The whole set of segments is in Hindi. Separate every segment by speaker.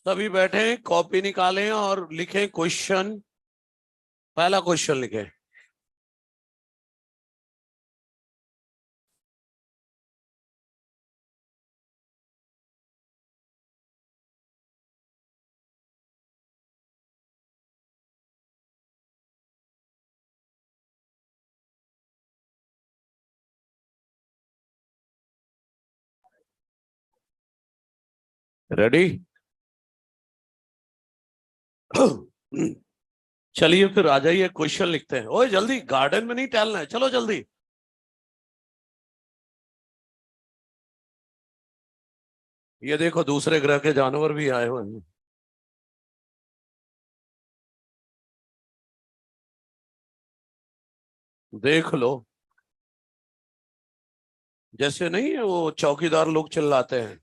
Speaker 1: सभी बैठे, कॉपी निकालें और लिखें क्वेश्चन। पहला क्वेश्चन लिखें। रेडी? चलिए फिर आ जाइए, क्वेश्चन लिखते हैं। ओए जल्दी, गार्डन में नहीं टहलना है, चलो जल्दी। ये देखो, दूसरे ग्रह के जानवर भी आए हुए हैं। देख लो। जैसे नहीं है वो चौकीदार लोग चिल्लाते हैं,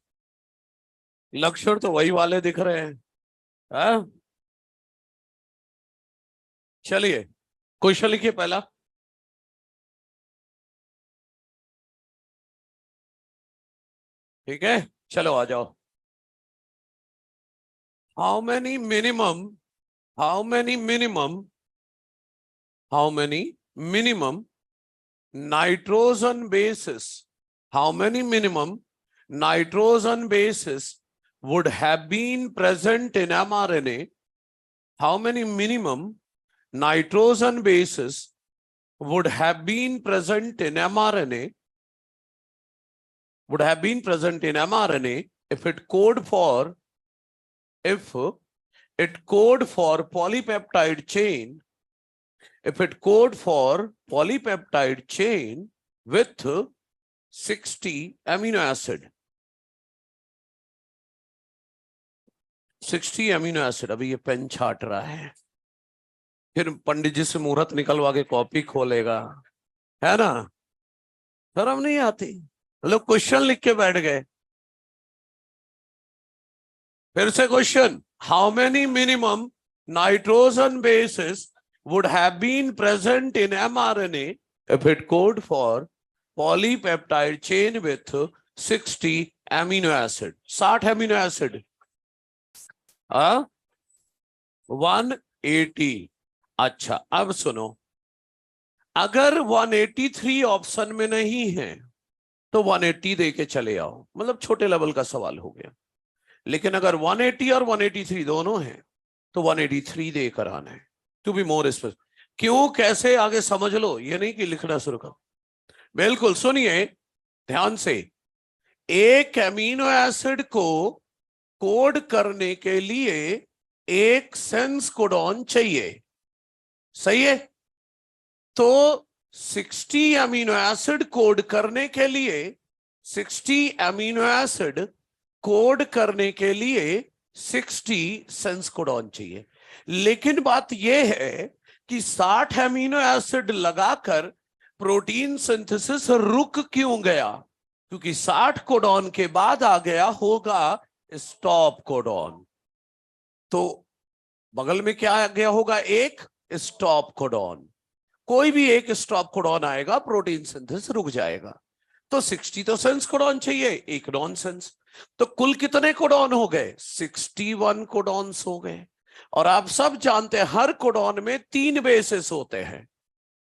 Speaker 1: लक्षण तो वही वाले दिख रहे हैं। हाँ? चलिए क्वेश्चन लिखिए पहला। ठीक है, चलो आ जाओ। How many minimum how many minimum how many minimum nitrogen bases how many minimum nitrogen bases would have been present in mRNA? How many minimum nitrogen bases would have been present in mRNA if it code for polypeptide chain with 60 amino acid 60 amino acid. अभी ये पेन छाट रहा है, फिर पंडित जी से मुहूर्त निकलवा के कॉपी खोलेगा, है ना? शर्म नहीं आती? लोग क्वेश्चन लिख के बैठ गए। फिर से question. How many minimum nitrogen basis would have been present in mRNA if it code for polypeptide chain with 60 amino acid? 60 amino acid. 180। अच्छा अब सुनो, अगर 183 ऑप्शन में नहीं है तो 180 दे के चले आओ, मतलब छोटे लेवल का सवाल हो गया। लेकिन अगर 180 और 183 दोनों हैं तो 183 देकर आना है, टू बी मोर स्पेसिफिक। क्यों, कैसे, आगे समझ लो, ये नहीं कि लिखना शुरू करो। बिल्कुल सुनिए ध्यान से। एक एमिनो एसिड को कोड करने के लिए एक सेंस कोडॉन चाहिए, सही है? तो 60 अमीनो एसिड कोड करने के लिए 60 अमीनो एसिड कोड करने के लिए 60 सेंस कोडॉन चाहिए। लेकिन बात यह है कि 60 अमीनो एसिड लगाकर प्रोटीन सिंथेसिस रुक क्यों गया? क्योंकि 60 कोडॉन के बाद आ गया होगा स्टॉप कोडॉन। तो बगल में क्या आ गया होगा? एक स्टॉप कोडॉन। कोई भी एक स्टॉप कोडॉन आएगा, प्रोटीन सिंथेसिस रुक जाएगा। तो 60 तो सेंस कोडॉन चाहिए, एक नॉन सेंस। तो कुल कितने कोडॉन हो गए? 61 कोडॉन्स हो गए। और आप सब जानते हैं हर कोडॉन में 3 बेसिस होते हैं।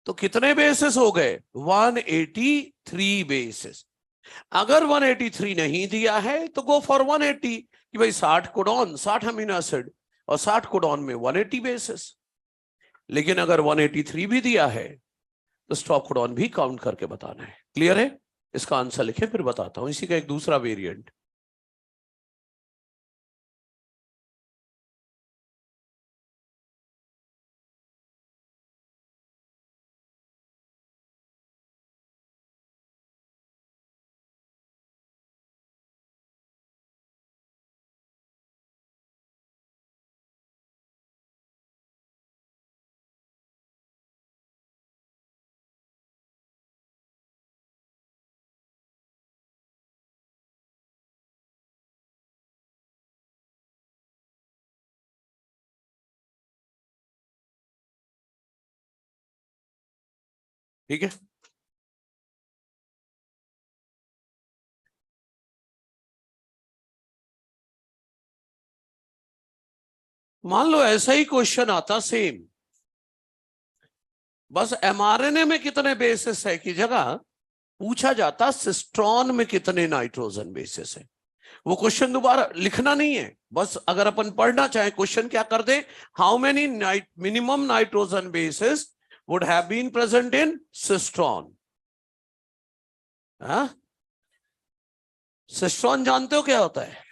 Speaker 1: तो कितने बेसिस हो गए? 183 बेसिस। अगर 183 नहीं दिया है तो गो फॉर 180, कि भाई 60 कोडॉन, 60 अमीनो एसिड, और 60 कोडॉन में 180 बेसिस। लेकिन अगर 183 भी दिया है तो स्टॉप कोडॉन भी काउंट करके बताना है। क्लियर है? इसका आंसर लिखे फिर बताता हूं। इसी का एक दूसरा वेरिएंट। ठीक है, मान लो ऐसा ही क्वेश्चन आता सेम, बस एमआरएनए में कितने बेसिस है की जगह पूछा जाता सिस्ट्रॉन में कितने नाइट्रोजन बेसिस है। वो क्वेश्चन दोबारा लिखना नहीं है, बस अगर अपन पढ़ना चाहें क्वेश्चन क्या कर दे, how many minimum nitrogen bases would have been present in cistron. Cistron जानते हो क्या होता है?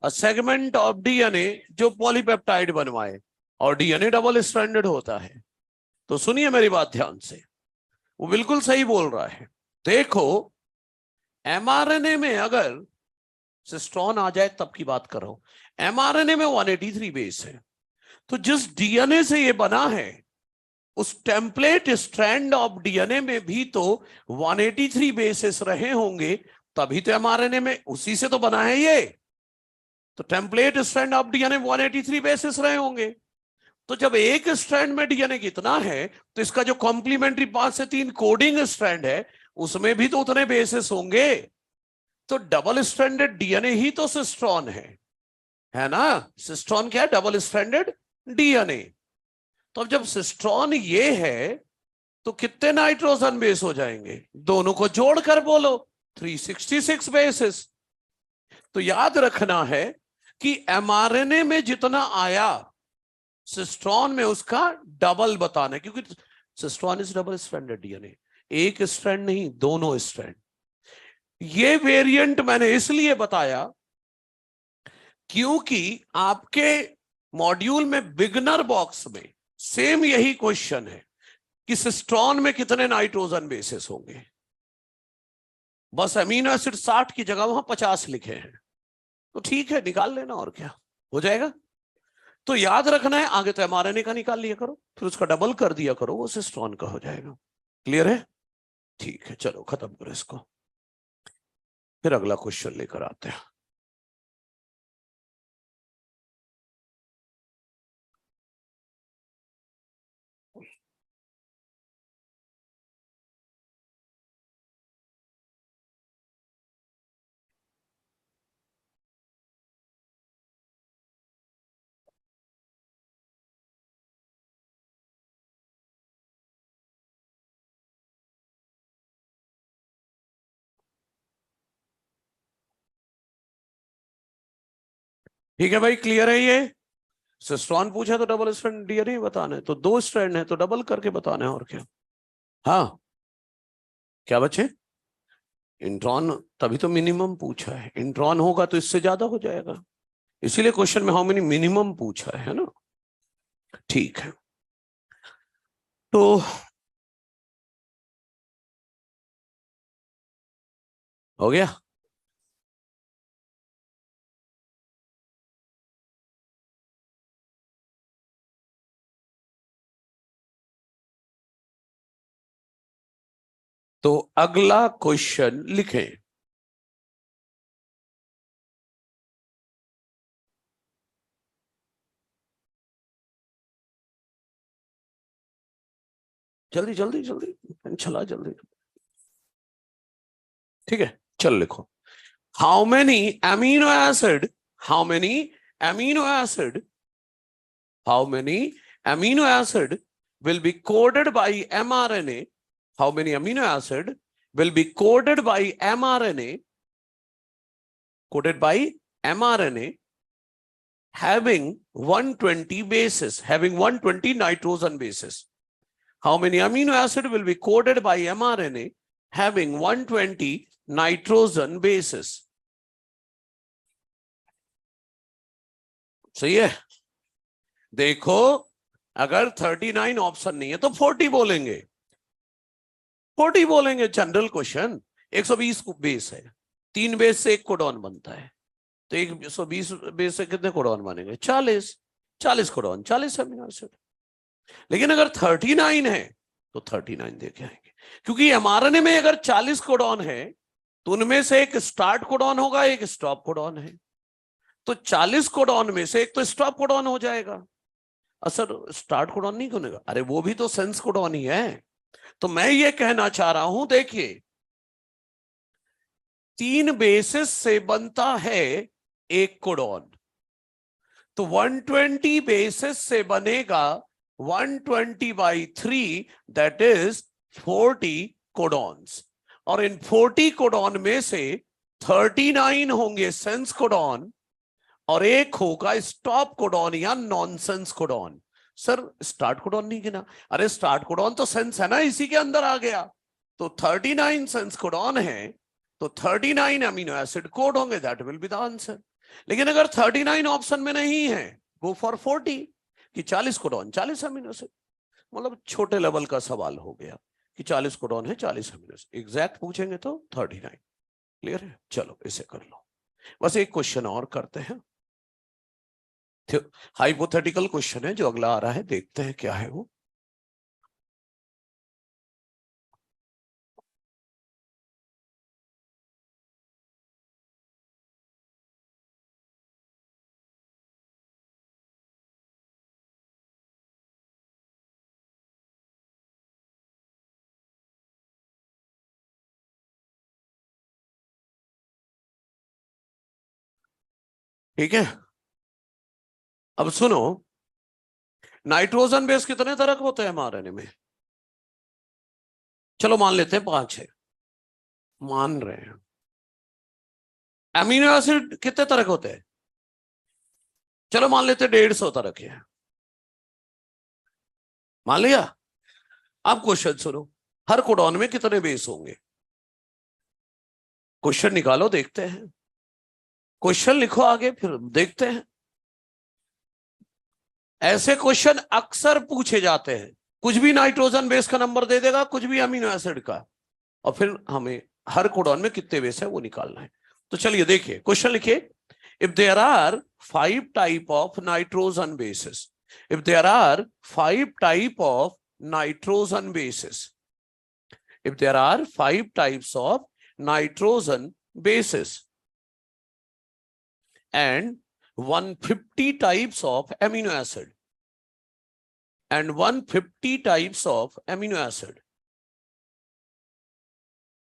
Speaker 1: अ सेगमेंट ऑफ डीएनए जो पॉलीपेप्टाइड बनवाए, और डीएनए डबल स्ट्रैंडेड होता है। तो सुनिए मेरी बात ध्यान से, वो बिल्कुल सही बोल रहा है। देखो एमआरएनए में अगर सिस्ट्रॉन आ जाए तब की बात कर रहा हूं, एमआरएनए में 183 बेस है, तो जिस डीएनए से ये बना है उस टेम्पलेट स्ट्रैंड ऑफ डीएनए में भी तो 183 बेसिस रहे होंगे, तभी तो एमआरएनए में उसी से तो बना है ये। तो template strand of DNA 183 basis रहे होंगे। तो जब एक स्ट्रैंड में डीएनए कितना है, तो इसका जो कॉम्प्लीमेंट्री 5 से 3 कोडिंग स्ट्रैंड है उसमें भी तो उतने बेसिस होंगे। तो डबल स्ट्रैंडेड डीएनए ही तो सिस्ट्रॉन है ना। सिस्ट्रॉन क्या है? Double stranded DNA. तो अब जब सिस्ट्रॉन ये है तो कितने नाइट्रोजन बेस हो जाएंगे? दोनों को जोड़कर बोलो 366 बेसिस। तो याद रखना है कि एमआरएनए में जितना आया सिस्ट्रॉन में उसका डबल बताना है, क्योंकि cistron is double stranded DNA, एक स्ट्रैंड नहीं दोनों स्ट्रैंड। ये वेरिएंट मैंने इसलिए बताया क्योंकि आपके मॉड्यूल में बिगनर बॉक्स में सेम यही क्वेश्चन है कि सिस्ट्रॉन में कितने नाइट्रोजन बेसिस होंगे। बस अमीनो एसिड 60 की जगह वहां 50 लिखे हैं, तो ठीक है निकाल लेना, और क्या हो जाएगा। तो याद रखना है, आगे तो एमआरएनए का निकाल लिया करो, फिर उसका डबल कर दिया करो, वो सिस्ट्रॉन का हो जाएगा। क्लियर है? ठीक है, चलो खत्म करो इसको, फिर अगला क्वेश्चन लेकर आते हैं। ठीक है भाई, क्लियर है ये? सिस्ट्रॉन पूछा तो डबल स्ट्रैंड डीएनए बताना है, तो 2 स्ट्रैंड है तो डबल करके बताना है, और क्या। हाँ क्या बच्चे? इंट्रॉन तभी तो मिनिमम पूछा है, इंट्रॉन होगा तो इससे ज्यादा हो जाएगा, इसीलिए क्वेश्चन में हाउ मेनी मिनिमम पूछा है ना। ठीक है, तो हो गया। तो अगला क्वेश्चन लिखें। जल्दी जल्दी जल्दी चला जल्दी। ठीक है, चल लिखो। How many amino acid, how many amino acid, how many amino acid will be coded by mRNA, how many amino acid will be coded by mRNA, coded by mRNA having 120 bases, having 120 nitrogen bases. How many amino acid will be coded by mRNA having 120 nitrogen bases? सही है? देखो अगर 39 ऑप्शन नहीं है तो 40 बोलेंगे, 40 बोलेंगे। जनरल क्वेश्चन, 120 बेस है, 3 बेस से 1 कोडॉन बनता है, तो 120 बेस से कितने कोडॉन बनेंगे? 40, 40 कोडॉन 40 अमीनो एसिड। लेकिन अगर 39 है तो 39 देके आएंगे, क्योंकि एमआरएनए में अगर 40 कोडॉन है तो उनमें से एक स्टार्ट कोडॉन होगा, एक स्टॉप कोडॉन है, तो 40 कोडॉन में से एक तो स्टॉप कोडॉन हो जाएगा। सर स्टार्ट कोडॉन नहीं बनेगा? अरे वो भी तो सेंस कोडॉन ही है। तो मैं ये कहना चाह रहा हूं, देखिए 3 बेसिस से बनता है एक कोडॉन, तो 120 बेसिस से बनेगा 120/3, दैट इज 40 कोडॉन्स। और इन 40 कोडॉन में से 39 होंगे सेंस कोडॉन और एक होगा स्टॉप कोडॉन या nonsense codon. Sir start codon नहीं गिना? अरे स्टार्ट कोडॉन तो सेंस है ना, इसी के अंदर आ गया। तो 39 सेंस कोडॉन है, तो 39 अमीनो एसिड कोड होंगे, that will be the answer. लेकिन अगर 39 ऑप्शन में नहीं है, गो फॉर 40 कि 40 कोडॉन 40 अमीनो एसिड। मतलब छोटे लेवल का सवाल हो गया कि 40 कोडॉन है 40 अमीनो एसिड, एग्जैक्ट पूछेंगे तो 39। क्लियर है? चलो इसे कर लो। बस एक क्वेश्चन और करते हैं, हाइपोथेटिकल क्वेश्चन है जो अगला आ रहा है, देखते हैं क्या है वो। ठीक है, अब सुनो, नाइट्रोजन बेस कितने तरह के होते हैं mRNA में? चलो मान लेते हैं 5 है, मान रहे हैं। अमीनो एसिड कितने तरह के होते हैं? चलो मान लेते हैं 150 तरह के हैं, मान लिया। अब क्वेश्चन सुनो, हर कोडॉन में कितने बेस होंगे? क्वेश्चन निकालो, देखते हैं। क्वेश्चन लिखो आगे, फिर देखते हैं। ऐसे क्वेश्चन अक्सर पूछे जाते हैं, कुछ भी नाइट्रोजन बेस का नंबर दे देगा, कुछ भी अमीनो एसिड का, और फिर हमें हर कोडॉन में कितने बेस है वो निकालना है। तो चलिए देखिए, क्वेश्चन लिखिए, if there are 5 type of nitrogen bases, if there are 5 type of nitrogen bases, if there are 5 types of nitrogen bases and 150 types of amino acid and 150 types of amino acid,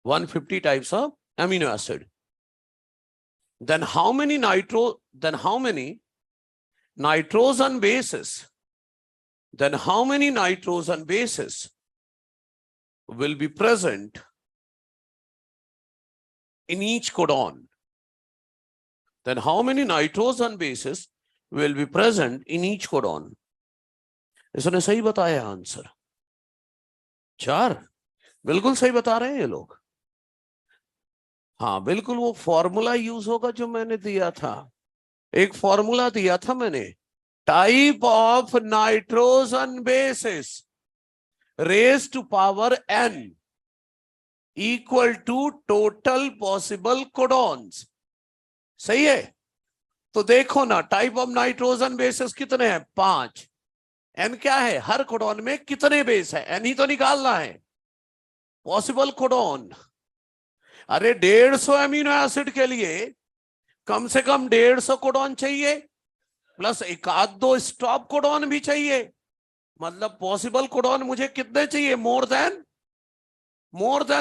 Speaker 1: 150 types of amino acid, then how many nitrogen bases, then how many nitrogen bases will be present in each codon, then how many nitrogen bases will be present in each codon? इसने सही बताया आंसर, 4। बिल्कुल सही बता रहे हैं ये लोग। हाँ बिल्कुल, वो फॉर्मूला यूज होगा जो मैंने दिया था, एक फॉर्मूला दिया था मैंने, type of nitrogen bases raise to power n equal to total possible codons. सही है? तो देखो ना, टाइप ऑफ नाइट्रोजन बेसिस कितने हैं? 5। n क्या है? हर कोडॉन में कितने बेस है, n ही तो निकालना है। पॉसिबल कोडॉन, अरे 150 अमीनो एसिड के लिए कम से कम 150 कोडॉन चाहिए, प्लस एक आध दो स्टॉप कोडॉन भी चाहिए। मतलब पॉसिबल कोडॉन मुझे कितने चाहिए? मोर देन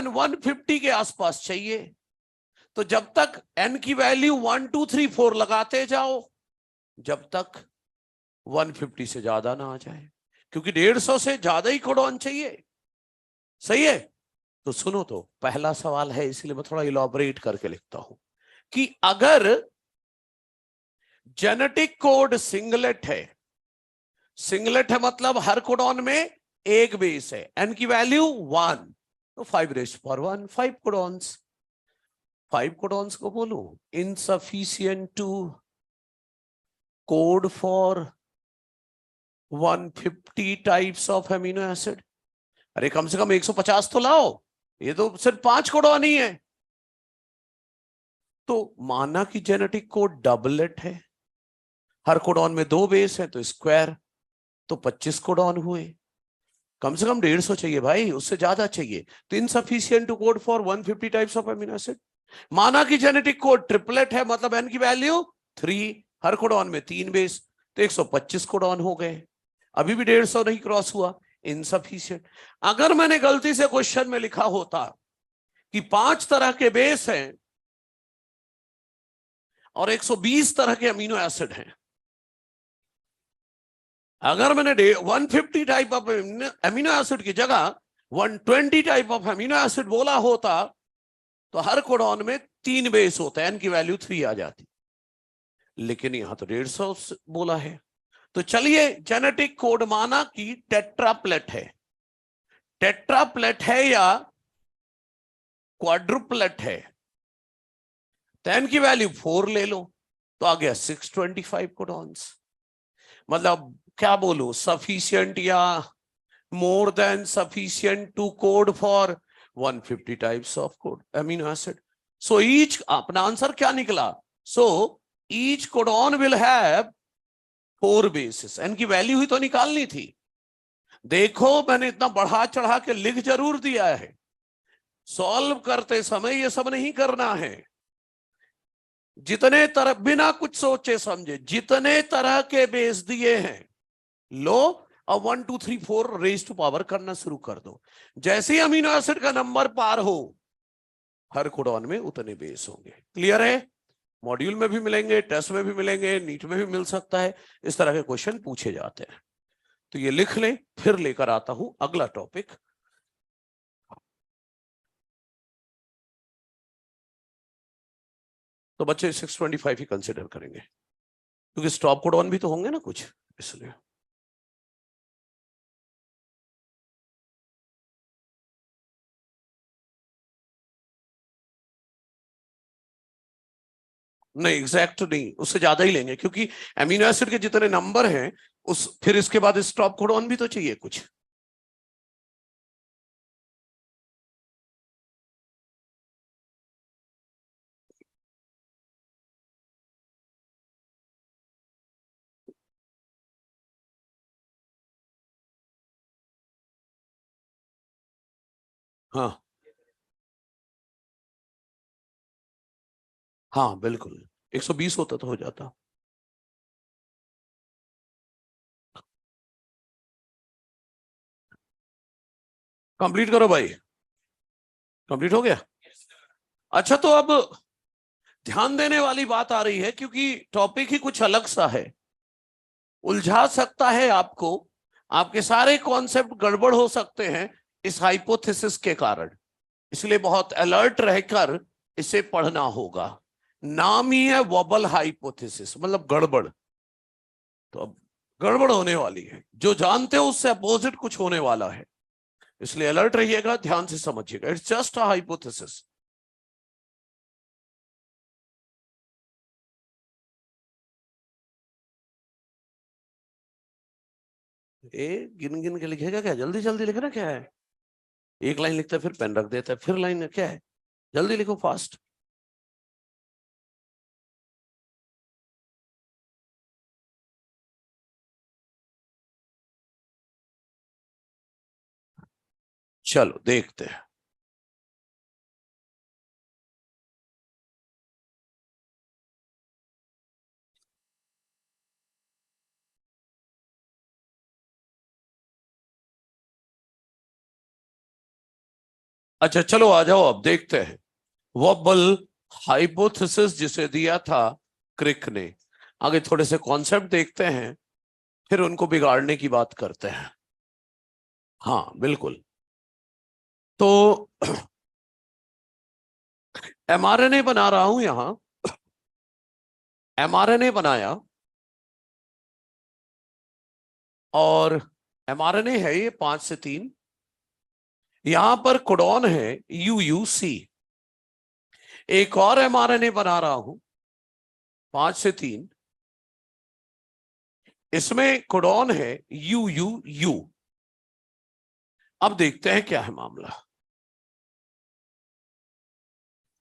Speaker 1: 150 के आसपास चाहिए। तो जब तक n की वैल्यू 1 2 3 4 लगाते जाओ, जब तक 150 से ज्यादा ना आ जाए, क्योंकि 150 से ज्यादा ही कोडॉन चाहिए। सही है? तो सुनो, तो पहला सवाल है, इसलिए मैं थोड़ा इलॉबरेट करके लिखता हूं कि अगर जेनेटिक कोड सिंगलेट है, सिंगलेट है मतलब हर कोडॉन में एक बेस है, n की वैल्यू 1, तो 5^1, 5 कोडॉन्स। 5 कोडॉन्स को बोलूं insufficient to code for 150 types of amino acid. अरे कम से कम 150 तो लाओ, ये तो सिर्फ 5 कोडॉन ही है। तो माना कि जेनेटिक कोड डबलेट है, हर कोडॉन में 2 बेस है, तो स्क्वायर, तो 25 कोडॉन हुए। कम से कम 150 चाहिए भाई, उससे ज्यादा चाहिए। तो insufficient to code for 150 types of amino acid. माना कि जेनेटिक कोड ट्रिपलेट है, मतलब n की वैल्यू 3, हर कोडॉन में 3 बेस, तो 125 कोडॉन हो गए। अभी भी 150 नहीं क्रॉस हुआ, इनसफिशिएंट। अगर मैंने गलती से क्वेश्चन में लिखा होता कि 5 तरह के बेस हैं और 120 तरह के अमीनो एसिड हैं, अगर मैंने 150 टाइप ऑफ अमीनो एसिड की जगह 120 टाइप ऑफ अमीनो एसिड बोला होता तो हर कोडॉन में 3 बेस होता है, एन की वैल्यू 3 आ जाती, लेकिन यहां तो 150 बोला है। तो चलिए जेनेटिक कोड माना कि टेट्राप्लेट है, टेट्राप्लेट है या क्वाड्रुप्लेट है, तो एन की वैल्यू 4 ले लो तो आ गया 625 कोडॉन्स। मतलब क्या बोलूं, सफिशियंट या more than sufficient to code for 150 types of code amino acid. So each, अपना आंसर क्या निकला, so each codon will have 4 bases. N की वैल्यू ही तो निकालनी थी। देखो मैंने इतना बढ़ा चढ़ा के लिख जरूर दिया है, सॉल्व करते समय ये सब नहीं करना है। जितने तरह, बिना कुछ सोचे समझे जितने तरह के बेस दिए हैं लो, अब 1 2 3 4 रेज टू पावर करना शुरू कर दो। जैसे ही अमीनो एसिड का नंबर पार हो हर कोडॉन में उतने बेस होंगे। क्लियर है? मॉड्यूल में भी मिलेंगे, टेस्ट में भी मिलेंगे, नीट में भी मिल सकता है, इस तरह के क्वेश्चन पूछे जाते हैं। तो ये लिख लें, फिर लेकर आता हूं अगला टॉपिक। तो बच्चे 625 ही कंसिडर करेंगे क्योंकि स्टॉप कोडॉन भी तो होंगे ना कुछ, इसलिए। नहीं एग्जैक्ट नहीं, उससे ज्यादा ही लेंगे क्योंकि अमीनो एसिड के जितने नंबर हैं उस, फिर इसके बाद स्टॉप कोडॉन भी तो चाहिए कुछ। हाँ हाँ बिल्कुल, 120 होता तो हो जाता। कंप्लीट करो भाई, कंप्लीट हो गया। अच्छा तो अब ध्यान देने वाली बात आ रही है क्योंकि टॉपिक ही कुछ अलग सा है, उलझा सकता है आपको, आपके सारे कॉन्सेप्ट गड़बड़ हो सकते हैं इस हाइपोथेसिस के कारण। इसलिए बहुत अलर्ट रहकर इसे पढ़ना होगा। नाम ही है वॉबल हाइपोथेसिस, मतलब गड़बड़। तो अब गड़बड़ होने वाली है, जो जानते हो उससे अपोजिट कुछ होने वाला है, इसलिए अलर्ट रहिएगा, ध्यान से समझिएगा। It's just a hypothesis. ए गिन गिन के लिखेगा क्या? जल्दी जल्दी लिखना क्या है? एक लाइन लिखता है फिर पेन रख देता है, फिर लाइन क्या है? जल्दी लिखो, फास्ट। चलो देखते हैं। अच्छा चलो आ जाओ, अब देखते हैं वॉबल हाइपोथेसिस जिसे दिया था क्रिक ने। आगे थोड़े से कॉन्सेप्ट देखते हैं, फिर उनको बिगाड़ने की बात करते हैं। हाँ बिल्कुल। तो एमआरएनए बना रहा हूं यहां, एमआरएनए बनाया और एमआरएनए है ये 5 से 3। यहां पर कोडॉन है यूयूसी। एक और एमआरएनए बना रहा हूं 5 से 3, इसमें कोडॉन है यूयूयू। अब देखते हैं क्या है मामला।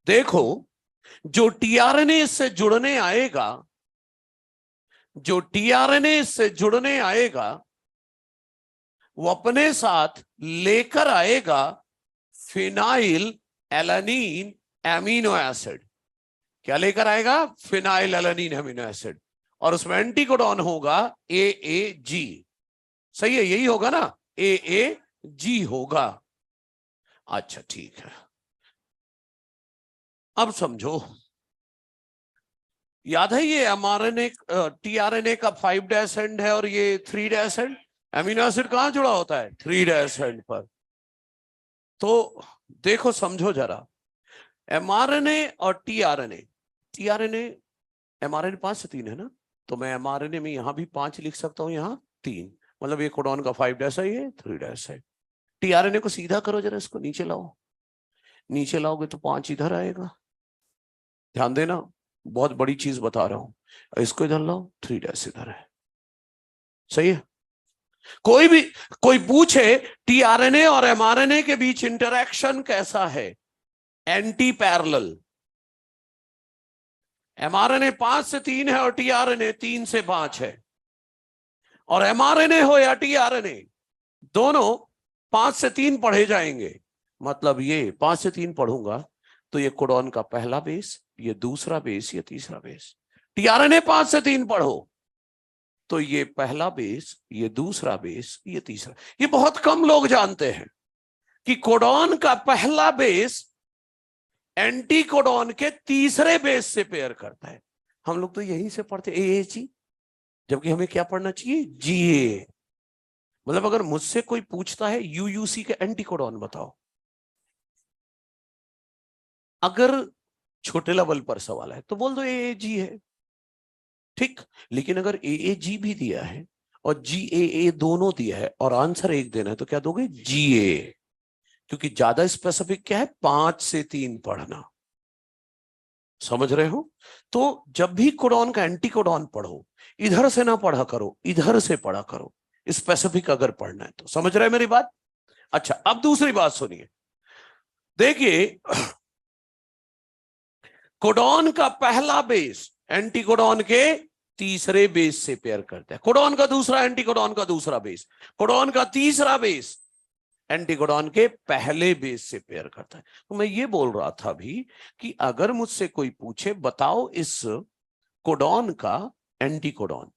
Speaker 1: देखो, जो टीआरएनए से जुड़ने आएगा, जो टीआरएनए से जुड़ने आएगा वो अपने साथ लेकर आएगा फिनाइल एलानीन एमिनो एसिड। क्या लेकर आएगा? Phenyl alanine amino acid. और उसमें एंटी कोडॉन होगा AAG। सही है, यही होगा ना, AAG होगा। अच्छा ठीक है, अब समझो, याद है ये mRNA tRNA का 5' एंड है और ये 3' एंड। अमीनो एसिड कहां जुड़ा होता है? 3' एंड पर। तो देखो समझो जरा, mRNA और tRNA, tRNA mRNA 5 से 3 है ना, तो मैं mRNA में यहां भी 5 लिख सकता हूं, यहां 3, मतलब ये कोडॉन का 5' है, ये 3' है। tRNA को सीधा करो जरा, इसको नीचे लाओ, नीचे लाओगे तो 5 इधर आएगा। ध्यान देना, बहुत बड़ी चीज बता रहा हूं। इसको इधर लाओ, 3' इधर है। सही है? कोई पूछे tRNA और mRNA के बीच इंटरेक्शन कैसा है? Anti parallel. mRNA 5 से 3 है और tRNA 3 से 5 है। और mRNA हो या tRNA, दोनों 5 से 3 पढ़े जाएंगे। मतलब ये 5 से 3 पढ़ूंगा तो ये कोडॉन का पहला बेस, ये दूसरा बेस, ये तीसरा बेस। tRNA 5 से 3 पढ़ो तो ये पहला बेस, ये दूसरा बेस, ये तीसरा। ये बहुत कम लोग जानते हैं कि कोडॉन का पहला बेस एंटी कोडॉन के तीसरे बेस से पेयर करता है। हम लोग तो यहीं से पढ़ते AAG, जबकि हमें क्या पढ़ना चाहिए? GA। मतलब अगर मुझसे कोई पूछता है UUC के एंटी कोडॉन बताओ, अगर छोटे लेवल पर सवाल है तो बोल दो AAG है, ठीक। लेकिन अगर AAG भी दिया है और GAA दोनों दिया है और आंसर एक देना है तो क्या दोगे? GA। क्योंकि ज्यादा स्पेसिफिक क्या है? 5 से 3 पढ़ना। समझ रहे हो? तो जब भी कोडॉन का एंटी कोडॉन पढ़ो, इधर से ना पढ़ा करो, इधर से पढ़ा करो, स्पेसिफिक अगर पढ़ना है तो। समझ रहे हैं मेरी बात? अच्छा, अब दूसरी बात सुनिए। देखिए, कोडॉन का पहला बेस एंटी कोडॉन के तीसरे बेस से पेयर करता है। कोडॉन का दूसरा एंटी कोडॉन का दूसरा बेस, कोडॉन का तीसरा बेस एंटी कोडॉन के पहले बेस से पेयर करता है। तो मैं ये बोल रहा था भी कि अगर मुझसे कोई पूछे बताओ इस कोडॉन का एंटी कोडॉन,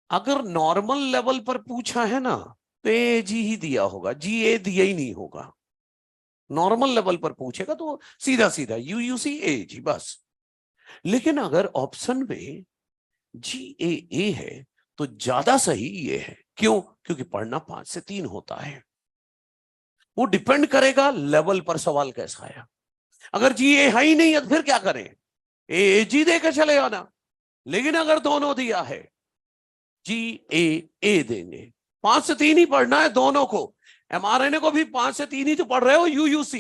Speaker 1: अगर नॉर्मल लेवल पर पूछा है ना तो AG ही दिया होगा, GA दिया ही नहीं होगा। नॉर्मल लेवल पर पूछेगा तो सीधा सीधा UUC AG बस। लेकिन अगर ऑप्शन में GAA है तो ज्यादा सही ये है। क्यों? क्योंकि पढ़ना 5 से 3 होता है। वो डिपेंड करेगा लेवल पर सवाल कैसा आया। अगर GA है ही नहीं है तो फिर क्या करें? AG दे के चले आना। लेकिन अगर दोनों दिया है, GAA देंगे। 5 से 3 ही पढ़ना है दोनों को। mRNA को भी 5 से 3 ही तो पढ़ रहे हो UUC,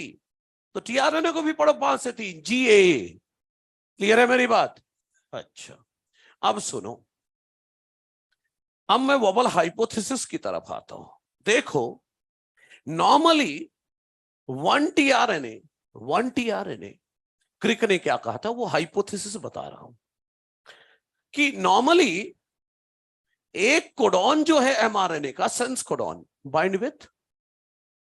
Speaker 1: तो tRNA को भी पढ़ो 5 से 3, GAA। क्लियर है मेरी बात? अच्छा, अब सुनो, अब मैं वोबल हाइपोथेसिस की तरफ आता हूं। देखो, नॉर्मली 1 tRNA क्रिक ने क्या कहा था, वो हाइपोथेसिस बता रहा हूं कि नॉर्मली एक कोडॉन जो है mRNA का, sense codon, bind with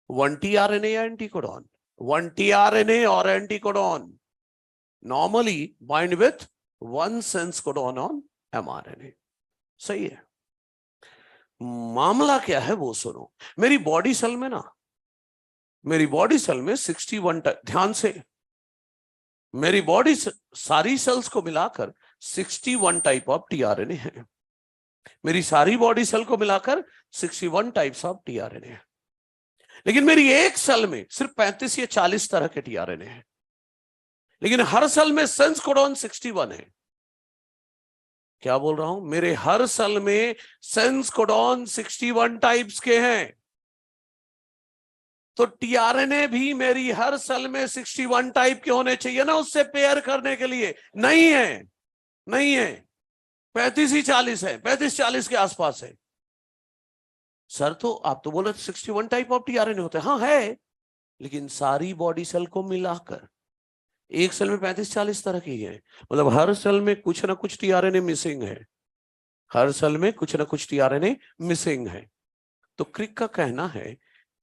Speaker 1: 1 tRNA या एंटी कोडॉन। 1 tRNA और anti codon normally bind with 1 sense codon on mRNA। सही है? मामला क्या है वो सुनो। मेरी बॉडी सेल में ना, मेरी बॉडी सेल में 61, ध्यान से, मेरी बॉडी सारी सेल्स को मिलाकर 61 टाइप ऑफ tRNA है। मेरी सारी बॉडी सेल को मिलाकर 61 टाइप्स ऑफ tRNA है। लेकिन मेरी एक सेल में सिर्फ 35 या 40 तरह के tRNA है। लेकिन हर सेल में सेंस कोडॉन 61 है। क्या बोल रहा हूं? मेरे हर सेल में सेंस कोडॉन 61 टाइप्स के हैं। तो tRNA भी मेरी हर सेल में 61 टाइप के होने चाहिए ना, उससे पेयर करने के लिए। नहीं है, नहीं है, 35 ही 40 है, 35-40 के आसपास है। सर तो आप तो बोले 61 टाइप ऑफ tRNA होते हैं। हाँ है, लेकिन सारी बॉडी सेल को मिलाकर एक सेल में 35-40 तरह की है। मतलब हर सेल में कुछ ना कुछ tRNA मिसिंग है, हर सेल में कुछ ना कुछ tRNA मिसिंग है। तो क्रिक का कहना है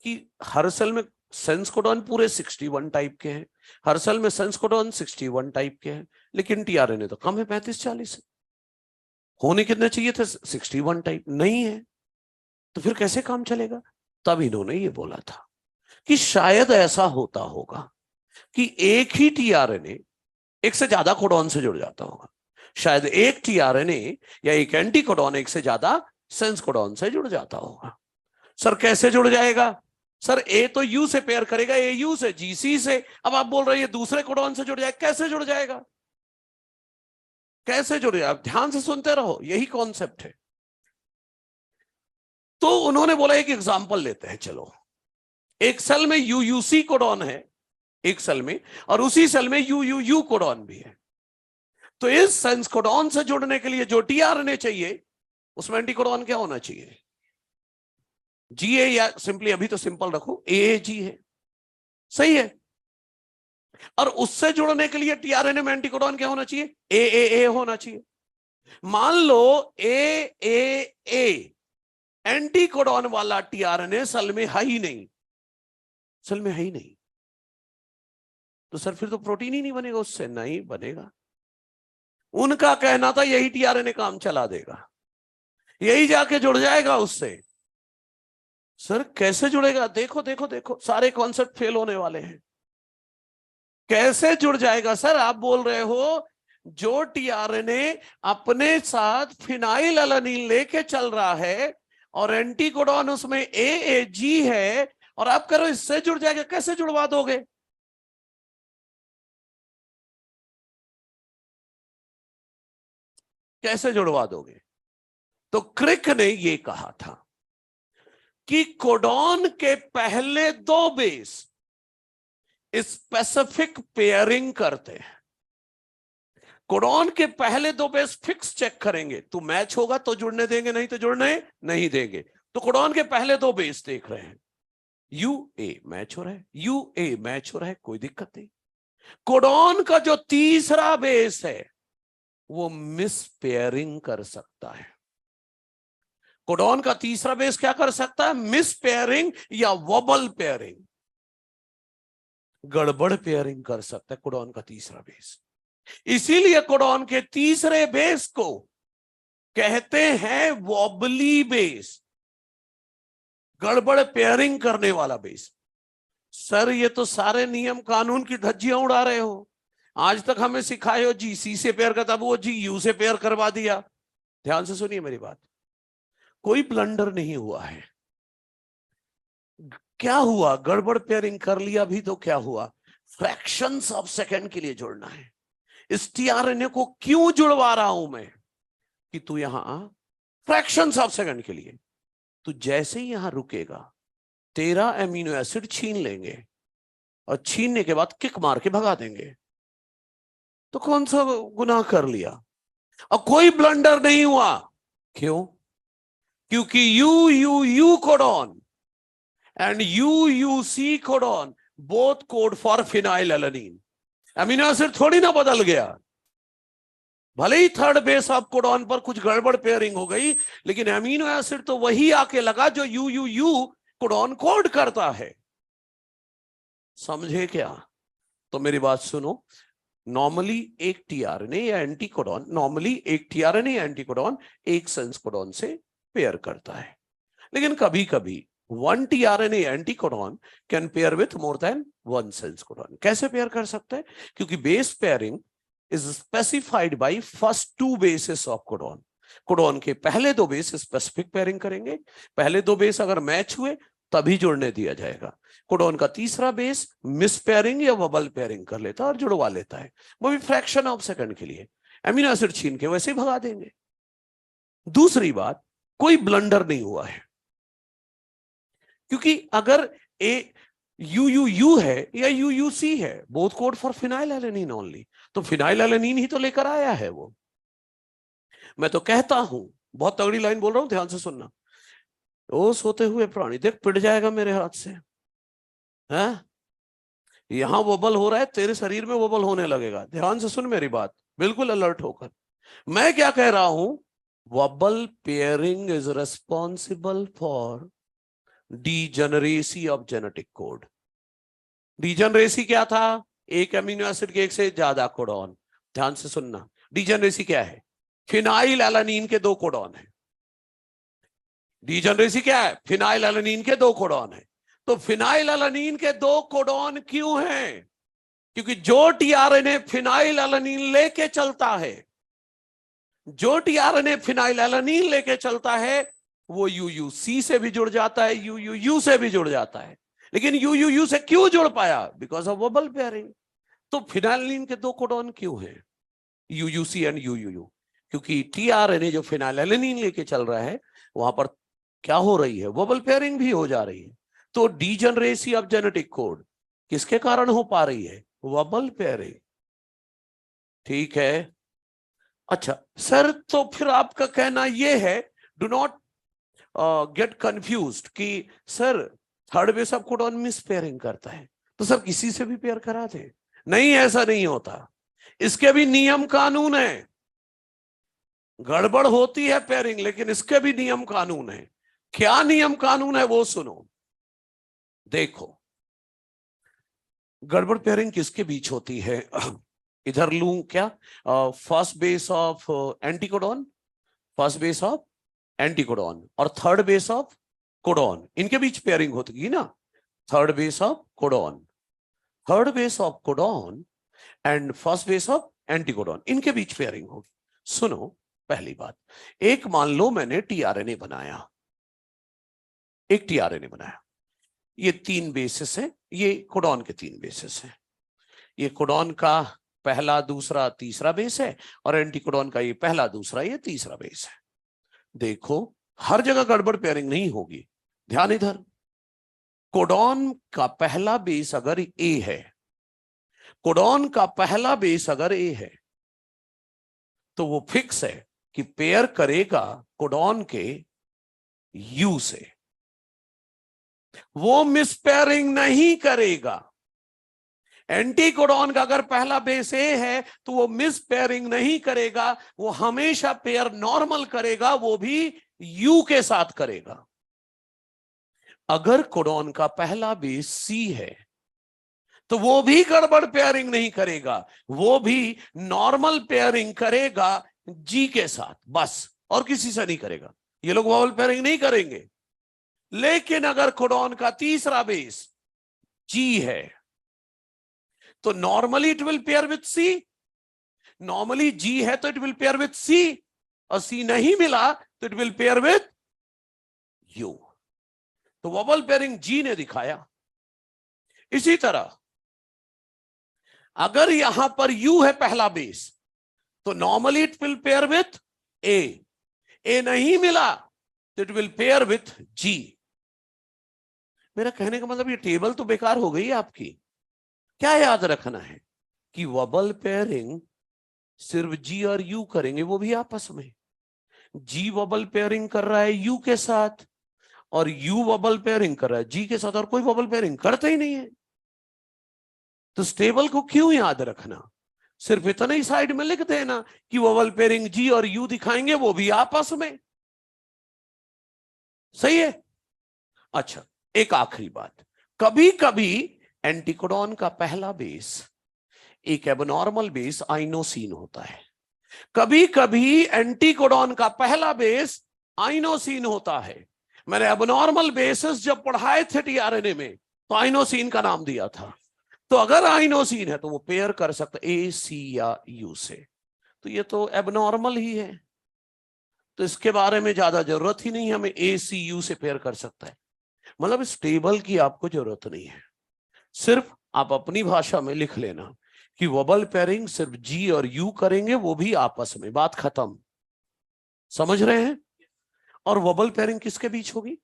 Speaker 1: कि हर सेल में सेंस कोडॉन पूरे 61 टाइप के हैं, हर सेल में सेंस कोडॉन 61 टाइप के हैं, लेकिन tRNA तो कम है, 35-40 है। होने कितने चाहिए थे? 61 टाइप नहीं है। तो फिर कैसे काम चलेगा? तब इन्होंने ये बोला था कि शायद ऐसा होता होगा कि एक ही tRNA एक से ज्यादा कोडॉन से जुड़ जाता होगा, शायद एक टीआरएनए या एक एंटी कोडॉन एक से ज्यादा सेंस कोडॉन से जुड़ जाता होगा। सर कैसे जुड़ जाएगा? सर ए तो यू से पेयर करेगा, ए यू से, जीसी से। अब आप बोल रहे हैं दूसरे कोडॉन से जुड़ जाएगा, कैसे जुड़ जाएगा? कैसे जुड़ जाएगा? आप ध्यान से सुनते रहो, यही कॉन्सेप्ट है। तो उन्होंने बोला एक एग्जांपल लेते हैं, चलो। एक सेल में यूयूसी कोडॉन है एक सेल में, और उसी सेल में यूयूयू कोडॉन भी है। तो इस सेंस कोडॉन से जुड़ने के लिए जो टीआरएनए चाहिए उसमें एंटी कोडॉन क्या होना चाहिए? जीए, या सिंपली अभी तो सिंपल रखो एएजी है, सही है। और उससे जुड़ने के लिए टीआरएनए में एंटी कोडॉन क्या होना चाहिए? एएए होना चाहिए। मान लो एएए एंटी कोडॉन वाला टीआरएनए सेल में है ही नहीं, सेल में है ही नहीं, तो सर फिर तो प्रोटीन ही नहीं बनेगा उससे। नहीं बनेगा। उनका कहना था यही टीआरएनए काम चला देगा, यही जाके जुड़ जाएगा उससे। सर कैसे जुड़ेगा? देखो देखो देखो, सारे कॉन्सेप्ट फेल होने वाले हैं। कैसे जुड़ जाएगा? सर आप बोल रहे हो जो टीआरएनए अपने साथ फिनाइल एलानिन लेके चल रहा है और एंटी कोडॉन उसमें एएजी है, और आप कह रहे हो इससे जुड़ जाएगा। कैसे जुड़वा दोगे? कैसे जुड़वा दोगे? तो क्रिक ने यह कहा था कि कोडॉन के पहले दो बेस स्पेसिफिक पेयरिंग करते हैं। कोडॉन के पहले दो बेस फिक्स चेक करेंगे, तो मैच होगा तो जुड़ने देंगे, नहीं तो जुड़ने नहीं देंगे। तो कोडॉन के पहले दो बेस देख रहे हैं, यूए मैच हो रहा है, यूए मैच हो रहा है, कोई दिक्कत नहीं। कोडॉन का जो तीसरा बेस है वो मिस पेयरिंग कर सकता है। कोडॉन का तीसरा बेस क्या कर सकता है? मिस पेयरिंग या वोबल पेयरिंग, गड़बड़ पेयरिंग कर सकता है कोडॉन का तीसरा बेस। इसीलिए कोडॉन के तीसरे बेस को कहते हैं वॉबली बेस, गड़बड़ पेयरिंग करने वाला बेस। सर ये तो सारे नियम कानून की धज्जियां उड़ा रहे हो। आज तक हमें सिखाए हो जी सी से पेयर करता, वो जी यू से पेयर करवा दिया। ध्यान से सुनिए मेरी बात, कोई ब्लंडर नहीं हुआ है। क्या हुआ? गड़बड़ पेयरिंग कर लिया भी तो क्या हुआ? फ्रैक्शंस ऑफ सेकंड के लिए जुड़ना है। इस टीआरएनए को क्यों जुड़वा रहा हूं मैं? कि तू यहां फ्रैक्शंस ऑफ सेकंड के लिए, तू जैसे ही यहां रुकेगा तेरा एमिनो एसिड छीन लेंगे, और छीनने के बाद किक मार के भगा देंगे। तो कौन सा गुनाह कर लिया? और कोई ब्लंडर नहीं हुआ। क्यों? क्योंकि U codon and UUC codon both code for phenylalanine. Amino acid थोड़ी ना बदल गया। भले ही थर्ड बेस ऑफ कोडॉन पर कुछ गड़बड़ पेयरिंग हो गई, लेकिन एमिनो एसिड तो वही आके लगा जो यूयूयू कोडॉन कोड करता है। समझे क्या? तो मेरी बात सुनो, नॉर्मली एक टीआरएनए या एंटी कोडॉन, नॉर्मली एक टीआरएनए या एंटी कोडॉन एक सेंस कोडॉन से पेयर करता है, लेकिन कभी कभी one tRNA anti codon can pair with more than one sense codon. कैसे पेयर कर सकते हैं? क्योंकि base pairing is specified by first two bases of codon. Codon के पहले दो बेस स्पेसिफिक पेयरिंग करेंगे, पहले दो बेस अगर मैच हुए तभी जुड़ने दिया जाएगा। कोडॉन का तीसरा बेस मिस पेयरिंग या वबल पेयरिंग कर लेता है और जुड़वा लेता है, वो भी फ्रैक्शन ऑफ सेकंड के लिए। एमिनो एसिड छीन के वैसे ही भगा देंगे। दूसरी बात, कोई ब्लंडर नहीं हुआ है, क्योंकि अगर ए यूयूयू है या यूयूसी है, both code for phenyl alanine only, तो फिनाइल एलानिन ही तो लेकर आया है वो। मैं तो कहता हूं, बहुत तगड़ी लाइन बोल रहा हूं, ध्यान से सुनना। ओ सोते हुए प्राणी, देख पिट जाएगा मेरे हाथ से, है? यहां वोबल हो रहा है, तेरे शरीर में वोबल होने लगेगा। ध्यान से सुन मेरी बात, बिल्कुल अलर्ट होकर। मैं क्या कह रहा हूं? Wobble pairing is responsible for degeneracy of genetic code. Degeneracy क्या था? एक एमिनो एसिड के एक से ज्यादा कोडॉन। ध्यान से सुनना, डीजनरेसी क्या है? फिनाइल एलानिन के दो कोडॉन है। डीजनरेसी क्या है? फिनाइल एलानिन के दो कोडॉन है। तो फिनाइल एलानिन के दो कोडॉन क्यों हैं? क्योंकि जो टीआरएनए फिनाइल एलानीन लेके चलता है, जो टीआरएनए फिनाइल एलानीन लेके चलता है, वो यूयूसी से भी जुड़ जाता है, यूयूयू से भी जुड़ जाता है। लेकिन यूयूयू से क्यों जुड़ पाया? Because of wobble pairing. तो फिनाइलिन के दो कोडॉन क्यों हैं, यूयूसी एंड यूयूयू? क्योंकि टीआरएनए जो फिनाइलएलानीन लेके चल रहा है, वहां पर क्या हो रही है? वोबल पेयरिंग भी हो जा रही है। तो डीजनरेसी ऑफ जेनेटिक कोड किसके कारण हो पा रही है? Wobble pairing. ठीक है। अच्छा सर, तो फिर आपका कहना यह है, डू नॉट गेट कंफ्यूज्ड कि sir third base of codon miss pairing करता है, तो सर किसी से भी पेयर करा दे। नहीं, ऐसा नहीं होता। इसके भी नियम कानून है। गड़बड़ होती है पेयरिंग, लेकिन इसके भी नियम कानून है। क्या नियम कानून है वो सुनो। देखो, गड़बड़ पेयरिंग किसके बीच होती है? इधर लूं क्या? First base of anticodon, first base of anticodon और थर्ड बेस ऑफ कोडॉन, इनके बीच पेयरिंग होती है ना। Third base of codon, third base of codon and first base of anticodon, इनके बीच पेयरिंग होगी। सुनो, पहली बात, एक मान लो मैंने टीआरएनए बनाया, एक टीआरएनए बनाया, ये 3 बेसिस है, ये कोडॉन के 3 बेसिस है। ये कोडॉन का पहला, दूसरा, तीसरा बेस है, और एंटीकोडॉन का ये पहला, दूसरा, ये तीसरा बेस है। देखो, हर जगह गड़बड़ पेयरिंग नहीं होगी। ध्यान इधर, कोडॉन का पहला बेस अगर ए है, कोडॉन का पहला बेस अगर ए है, तो वो फिक्स है कि पेयर करेगा कोडॉन के यू से, वो मिस पेयरिंग नहीं करेगा। एंटीकोडॉन का अगर पहला बेस ए है तो वो मिस पेयरिंग नहीं करेगा, वो हमेशा पेयर नॉर्मल करेगा, वो भी यू के साथ करेगा। अगर कोडॉन का पहला बेस सी है तो वो भी गड़बड़ पेयरिंग नहीं करेगा, वो भी नॉर्मल पेयरिंग करेगा जी के साथ, बस, और किसी से नहीं करेगा। ये लोग वोबल पेयरिंग नहीं करेंगे। लेकिन अगर कोडॉन का तीसरा बेस जी है तो normally it will pair with C, normally G है तो it will pair with C, और सी नहीं मिला तो it will pair with U. तो वोबल पेयरिंग जी ने दिखाया। इसी तरह अगर यहां पर यू है पहला बेस, तो normally it will pair with A नहीं मिला तो it will pair with G. मेरा कहने का मतलब ये टेबल तो बेकार हो गई आपकी। क्या याद रखना है कि वोबल पेयरिंग सिर्फ जी और यू करेंगे, वो भी आपस में। जी वोबल पेयरिंग कर रहा है यू के साथ, और यू वोबल पेयरिंग कर रहा है जी के साथ, और कोई वोबल पेयरिंग करता ही नहीं है। तो इस टेबल को क्यों याद रखना? सिर्फ इतना ही साइड में लिख देना कि वोबल पेयरिंग जी और यू दिखाएंगे, वो भी आपस में। सही है। अच्छा, एक आखिरी बात, कभी कभी एंटीकोडॉन का पहला बेस एक एबनॉर्मल बेस आइनोसिन होता है। कभी कभी एंटीकोडॉन का पहला बेस आइनोसिन होता है। मैंने एबनॉर्मल बेसिस जब पढ़ाए थे टीआरएनए में, तो आइनोसिन का नाम दिया था। तो अगर आइनोसिन है तो वो पेयर कर सकता ए, सी या यू से। तो ये तो एबनॉर्मल ही है, तो इसके बारे में ज्यादा जरूरत ही नहीं है, हमें ए, सी, यू से पेयर कर सकता है। मतलब इस टेबल की आपको जरूरत नहीं है। सिर्फ आप अपनी भाषा में लिख लेना कि वोबल पेयरिंग सिर्फ जी और यू करेंगे, वो भी आपस में, बात खत्म। समझ रहे हैं? और वोबल पेयरिंग किसके बीच होगी?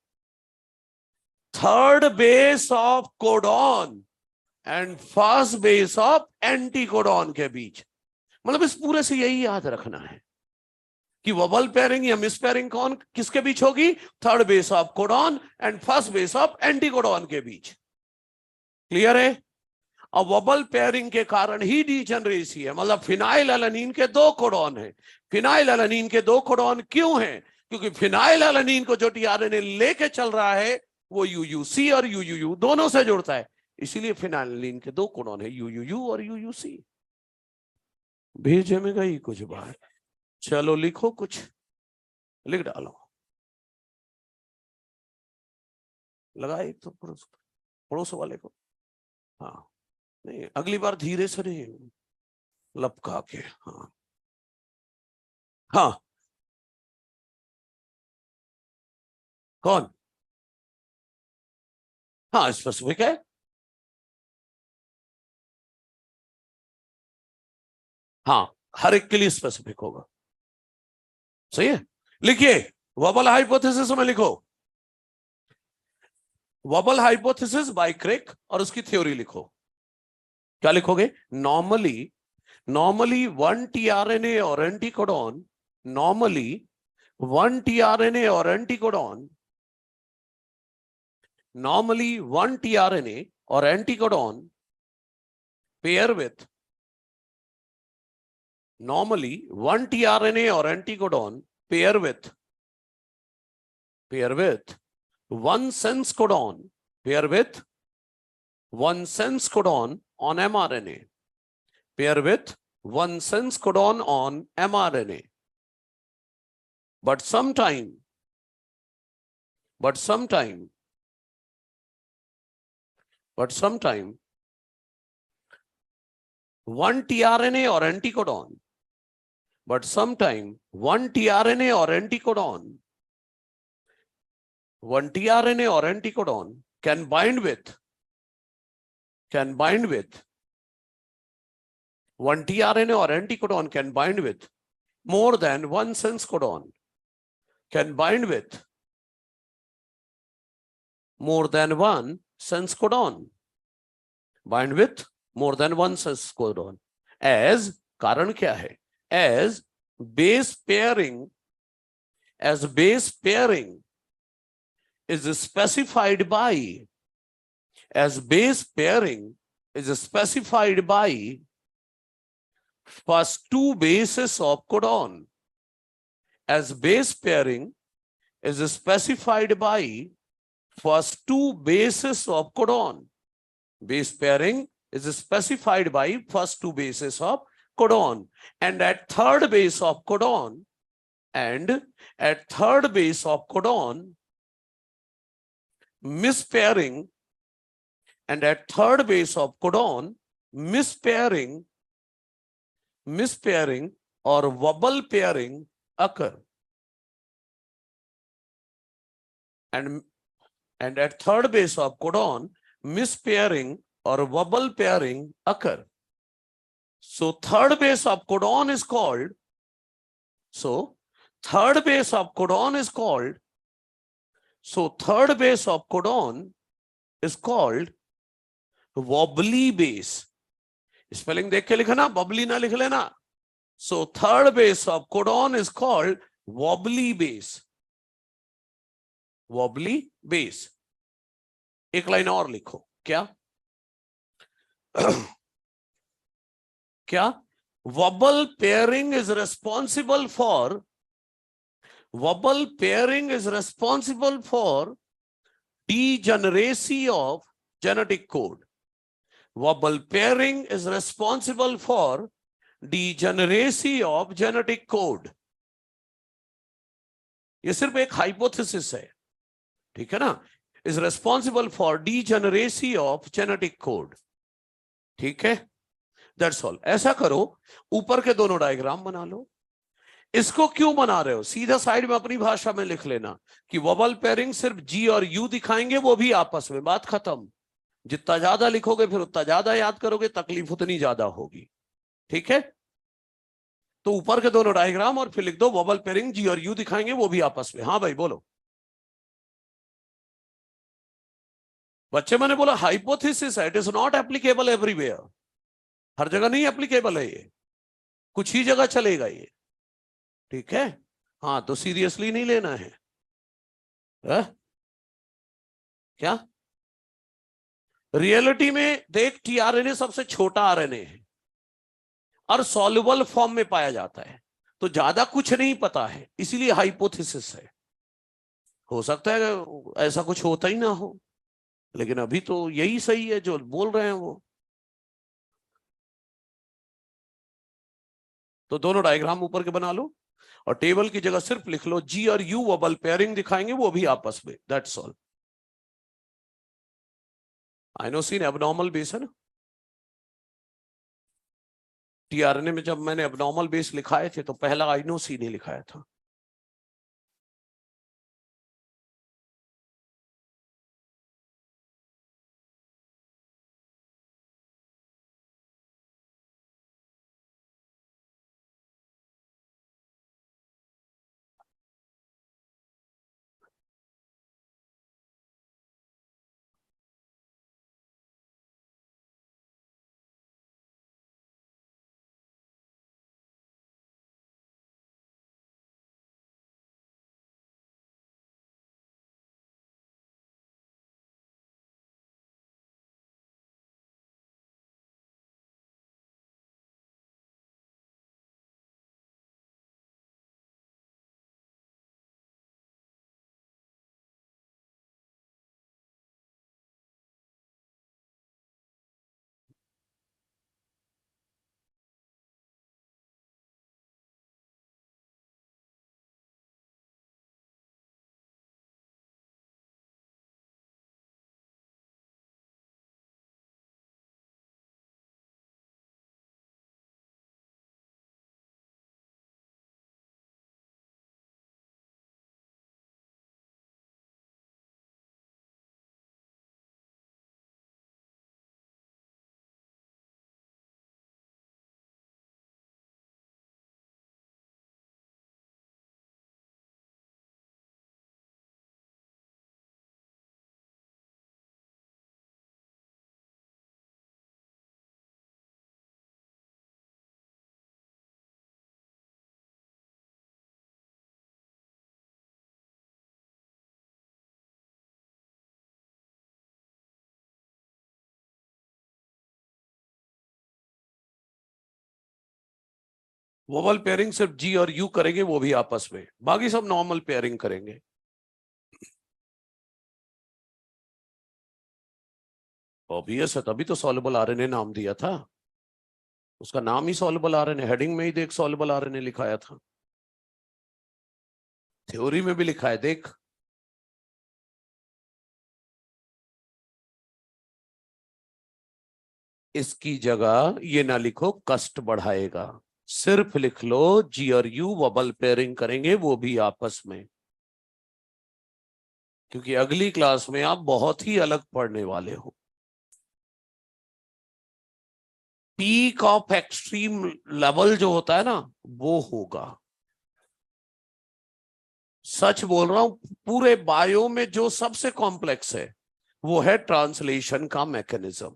Speaker 1: Third base of codon and first base of anticodon के बीच। मतलब इस पूरे से यही याद रखना है कि वोबल पेयरिंग या मिस पेयरिंग कौन किसके बीच होगी? Third base of codon and first base of anticodon के बीच। क्लियर है? और वोबल पेयरिंग के कारण ही डीजनरेसी है। मतलब फिनाइल एलानीन के 2 कोडॉन है। फिनाइल एलानीन के 2 कोडॉन क्यों है? क्योंकि फिनाइल एलानीन को जो टीआरएनए लेके चल रहा है वो यूयूसी और यूयूयू दोनों से जुड़ता है, इसीलिए फिनाइल एलानीन के 2 कोडॉन है, यूयूयू और यूयूसी। भेजे में गई कुछ बात? चलो लिखो, कुछ लिख डालो। लगा एक तो पड़ोस वाले को। हाँ, नहीं, अगली बार धीरे से नहीं, लपका के। हाँ हाँ, कौन? हाँ स्पेसिफिक है। हाँ, हर एक के लिए स्पेसिफिक होगा। सही है। लिखिए, वबल हाइपोथेसिस में लिखो, वबल हाइपोथेसिस बाय क्रिक, और उसकी थ्योरी लिखो। क्या लिखोगे? नॉर्मली, नॉर्मली वन टीआरएनए और एंटीकोडॉन, नॉर्मली वन टीआरएनए और anticodon, normally one tRNA or anticodon pair with, normally one tRNA or anticodon pair with one sense codon, pair with one sense codon on mRNA, pair with one sense codon on mRNA. But sometime one tRNA or anticodon, but sometime one tRNA or anticodon, one tRNA or anticodon can bind with one tRNA or anticodon can bind with more than one sense codon, can bind with more than one sense codon, bind with more than one sense codon, as कारण क्या है? As base pairing is specified by, as base pairing is specified by first two bases of codon, as base pairing is specified by first two bases of codon. Base pairing is specified by first two bases of codon, and at third base of codon, mispairing, and at third base of codon, mispairing or wobble pairing occur, and at third base of codon, mispairing or wobble pairing occur. So third base of codon is called, third base of codon is called wobbly base. Spelling देख के लिखना, बबली ना लिख लेना. So third base of codon is called wobbly base. Wobbly base. एक लाइन और लिखो. क्या? क्या? Wobble pairing is responsible for degeneracy of genetic code. Wobble pairing is responsible for degeneracy of genetic code. ये सिर्फ एक हाइपोथेसिस है, ठीक है ना? Is responsible for degeneracy of genetic code. ठीक है? That's all. ऐसा करो, ऊपर के दोनों डायग्राम बना लो. इसको क्यों बना रहे हो? सीधा साइड में अपनी भाषा में लिख लेना कि वोबल पेयरिंग सिर्फ जी और यू दिखाएंगे, वो भी आपस में. बात खत्म. जितना ज्यादा लिखोगे फिर उतना ज्यादा याद करोगे, तकलीफ उतनी ज्यादा होगी. ठीक है? तो ऊपर के दोनों डायग्राम और फिर लिख दो वोबल पेयरिंग जी और यू दिखाएंगे, वो भी आपस में. हाँ भाई बोलो. बच्चे, मैंने बोला हाइपोथेसिस है, it is not applicable everywhere. हर जगह नहीं एप्लीकेबल है ये, कुछ ही जगह चलेगा ये. ठीक है? हाँ, तो सीरियसली नहीं लेना है. क्या रियलिटी में देख, टीआरएनए सबसे छोटा आरएनए है और सॉल्युबल फॉर्म में पाया जाता है, तो ज्यादा कुछ नहीं पता है, इसीलिए हाइपोथेसिस है. हो सकता है ऐसा कुछ होता ही ना हो, लेकिन अभी तो यही सही है जो बोल रहे हैं वो. तो दोनों डायग्राम ऊपर के बना लो और टेबल की जगह सिर्फ लिख लो जी और यू वोबल पेयरिंग दिखाएंगे, वो भी आपस में. That's all. Inosine abnormal base है ना. टीआरएनए में जब मैंने एबनॉर्मल बेस लिखाए थे तो पहला आइनोसिन लिखाया था। वोवल पेयरिंग सिर्फ जी और यू करेंगे, वो भी आपस में, बाकी सब नॉर्मल पेयरिंग करेंगे। ऑब्वियस है, तभी तो सॉल्युबल आरएनए नाम दिया था, उसका नाम ही सॉल्युबल आरएनए, हेडिंग में ही देख सॉल्युबल आरएनए लिखाया था, थ्योरी में भी लिखा है देख। इसकी जगह ये ना लिखो कस्ट बढ़ाएगा, सिर्फ लिख लो जी और यू वबल पेयरिंग करेंगे, वो भी आपस में, क्योंकि अगली क्लास में आप बहुत ही अलग पढ़ने वाले हो। पीक ऑफ एक्सट्रीम लेवल जो होता है ना, वो होगा। सच बोल रहा हूं, पूरे बायो में जो सबसे कॉम्प्लेक्स है वो है ट्रांसलेशन का मैकेनिज्म।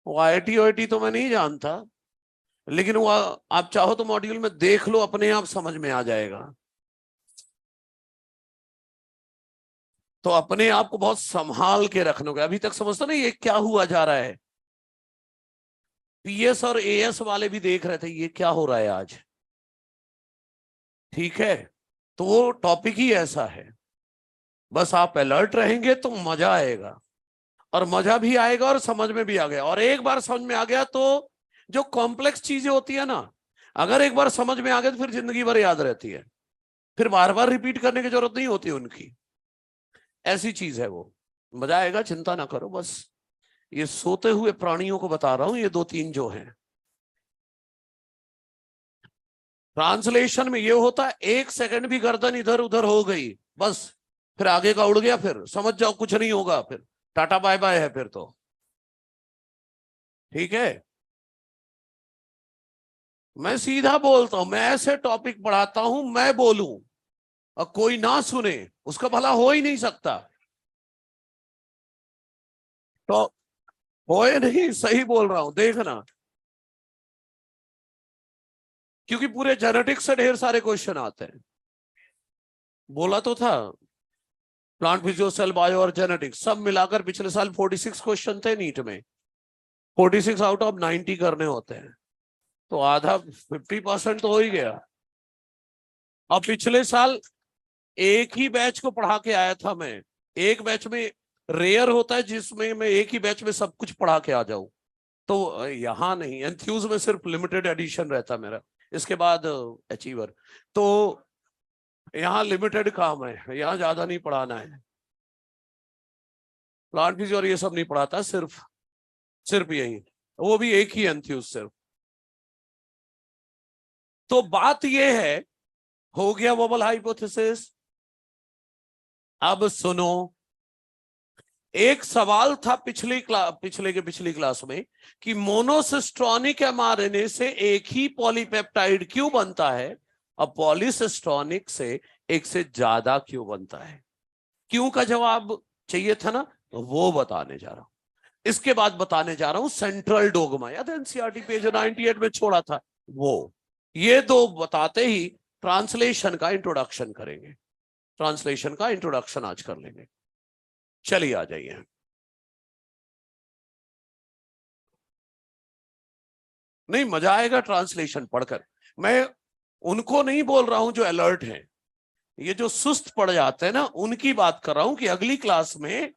Speaker 1: वो आईआईटी ओआईटी तो मैं नहीं जानता, लेकिन वो आप चाहो तो मॉड्यूल में देख लो, अपने आप समझ में आ जाएगा। तो अपने आप को बहुत संभाल के रखना होगा। अभी तक समझते ना ये क्या हुआ जा रहा है, पीएस और एएस वाले भी देख रहे थे ये क्या हो रहा है आज, ठीक है। तो वो टॉपिक ही ऐसा है, बस आप अलर्ट रहेंगे तो मजा आएगा, और मजा भी आएगा और समझ में भी आ गया। और एक बार समझ में आ गया तो जो कॉम्प्लेक्स चीजें होती है ना, अगर एक बार समझ में आ गया तो फिर जिंदगी भर याद रहती है, फिर बार बार रिपीट करने की जरूरत नहीं होती उनकी, ऐसी चीज है वो। मजा आएगा, चिंता ना करो। बस ये सोते हुए प्राणियों को बता रहा हूं, ये दो तीन जो हैं। ट्रांसलेशन में ये होता है, एक सेकंड भी गर्दन इधर उधर हो गई बस, फिर आगे का उड़ गया, फिर समझ जाओ कुछ नहीं होगा, फिर टाटा बाय बाय है फिर तो, ठीक है। मैं सीधा बोलता हूं, मैं ऐसे टॉपिक पढ़ाता हूं, मैं बोलूं और कोई ना सुने, उसका भला हो ही नहीं सकता। तो होए नहीं, सही बोल रहा हूं, देखना, क्योंकि पूरे जेनेटिक्स से ढेर सारे क्वेश्चन आते हैं। बोला तो था, प्लांट फिजियो, सेल बायो और जेनेटिक्स सब मिलाकर पिछले साल 46 क्वेश्चन थे नीट में, 46 आउट ऑफ 90 करने होते हैं, तो आधा 50% तो हो ही गया। अब पिछले साल एक ही बैच को पढ़ा के आया था मैं, एक बैच में, रेयर होता है जिसमें मैं एक ही बैच में सब कुछ पढ़ा के आ जाऊं, तो यहां नहीं, एंथ्यूज में सिर्फ लिमिटेड एडिशन रहता मेरा, इसके बाद अचीवर, तो यहाँ लिमिटेड काम है, यहाँ ज्यादा नहीं पढ़ाना है। प्लांट फिजियो और ये सब नहीं पढ़ाता, सिर्फ सिर्फ यही वो भी एक ही एंथ्यूज सिर्फ। तो बात ये है, हो गया वोबल हाइपोथेसिस। अब सुनो, एक सवाल था पिछली क्लास में कि मोनोसिस्टोनिक एमआरएनए से एक ही पॉलीपेप्टाइड क्यों बनता है और पॉलीसिस्टोनिक से एक से ज्यादा क्यों बनता है। क्यों का जवाब चाहिए था ना, वो बताने जा रहा हूं। इसके बाद बताने जा रहा हूं सेंट्रल डोगमा, याद है एनसीईआरटी पेज 98 में छोड़ा था वो। ये दो बताते ही ट्रांसलेशन का इंट्रोडक्शन करेंगे। ट्रांसलेशन का इंट्रोडक्शन आज कर लेंगे। चलिए आ जाइए। नहीं, मजा आएगा ट्रांसलेशन पढ़कर। मैं उनको नहीं बोल रहा हूं जो अलर्ट हैं, ये जो सुस्त पड़ जाते हैं ना, उनकी बात कर रहा हूं कि अगली क्लास में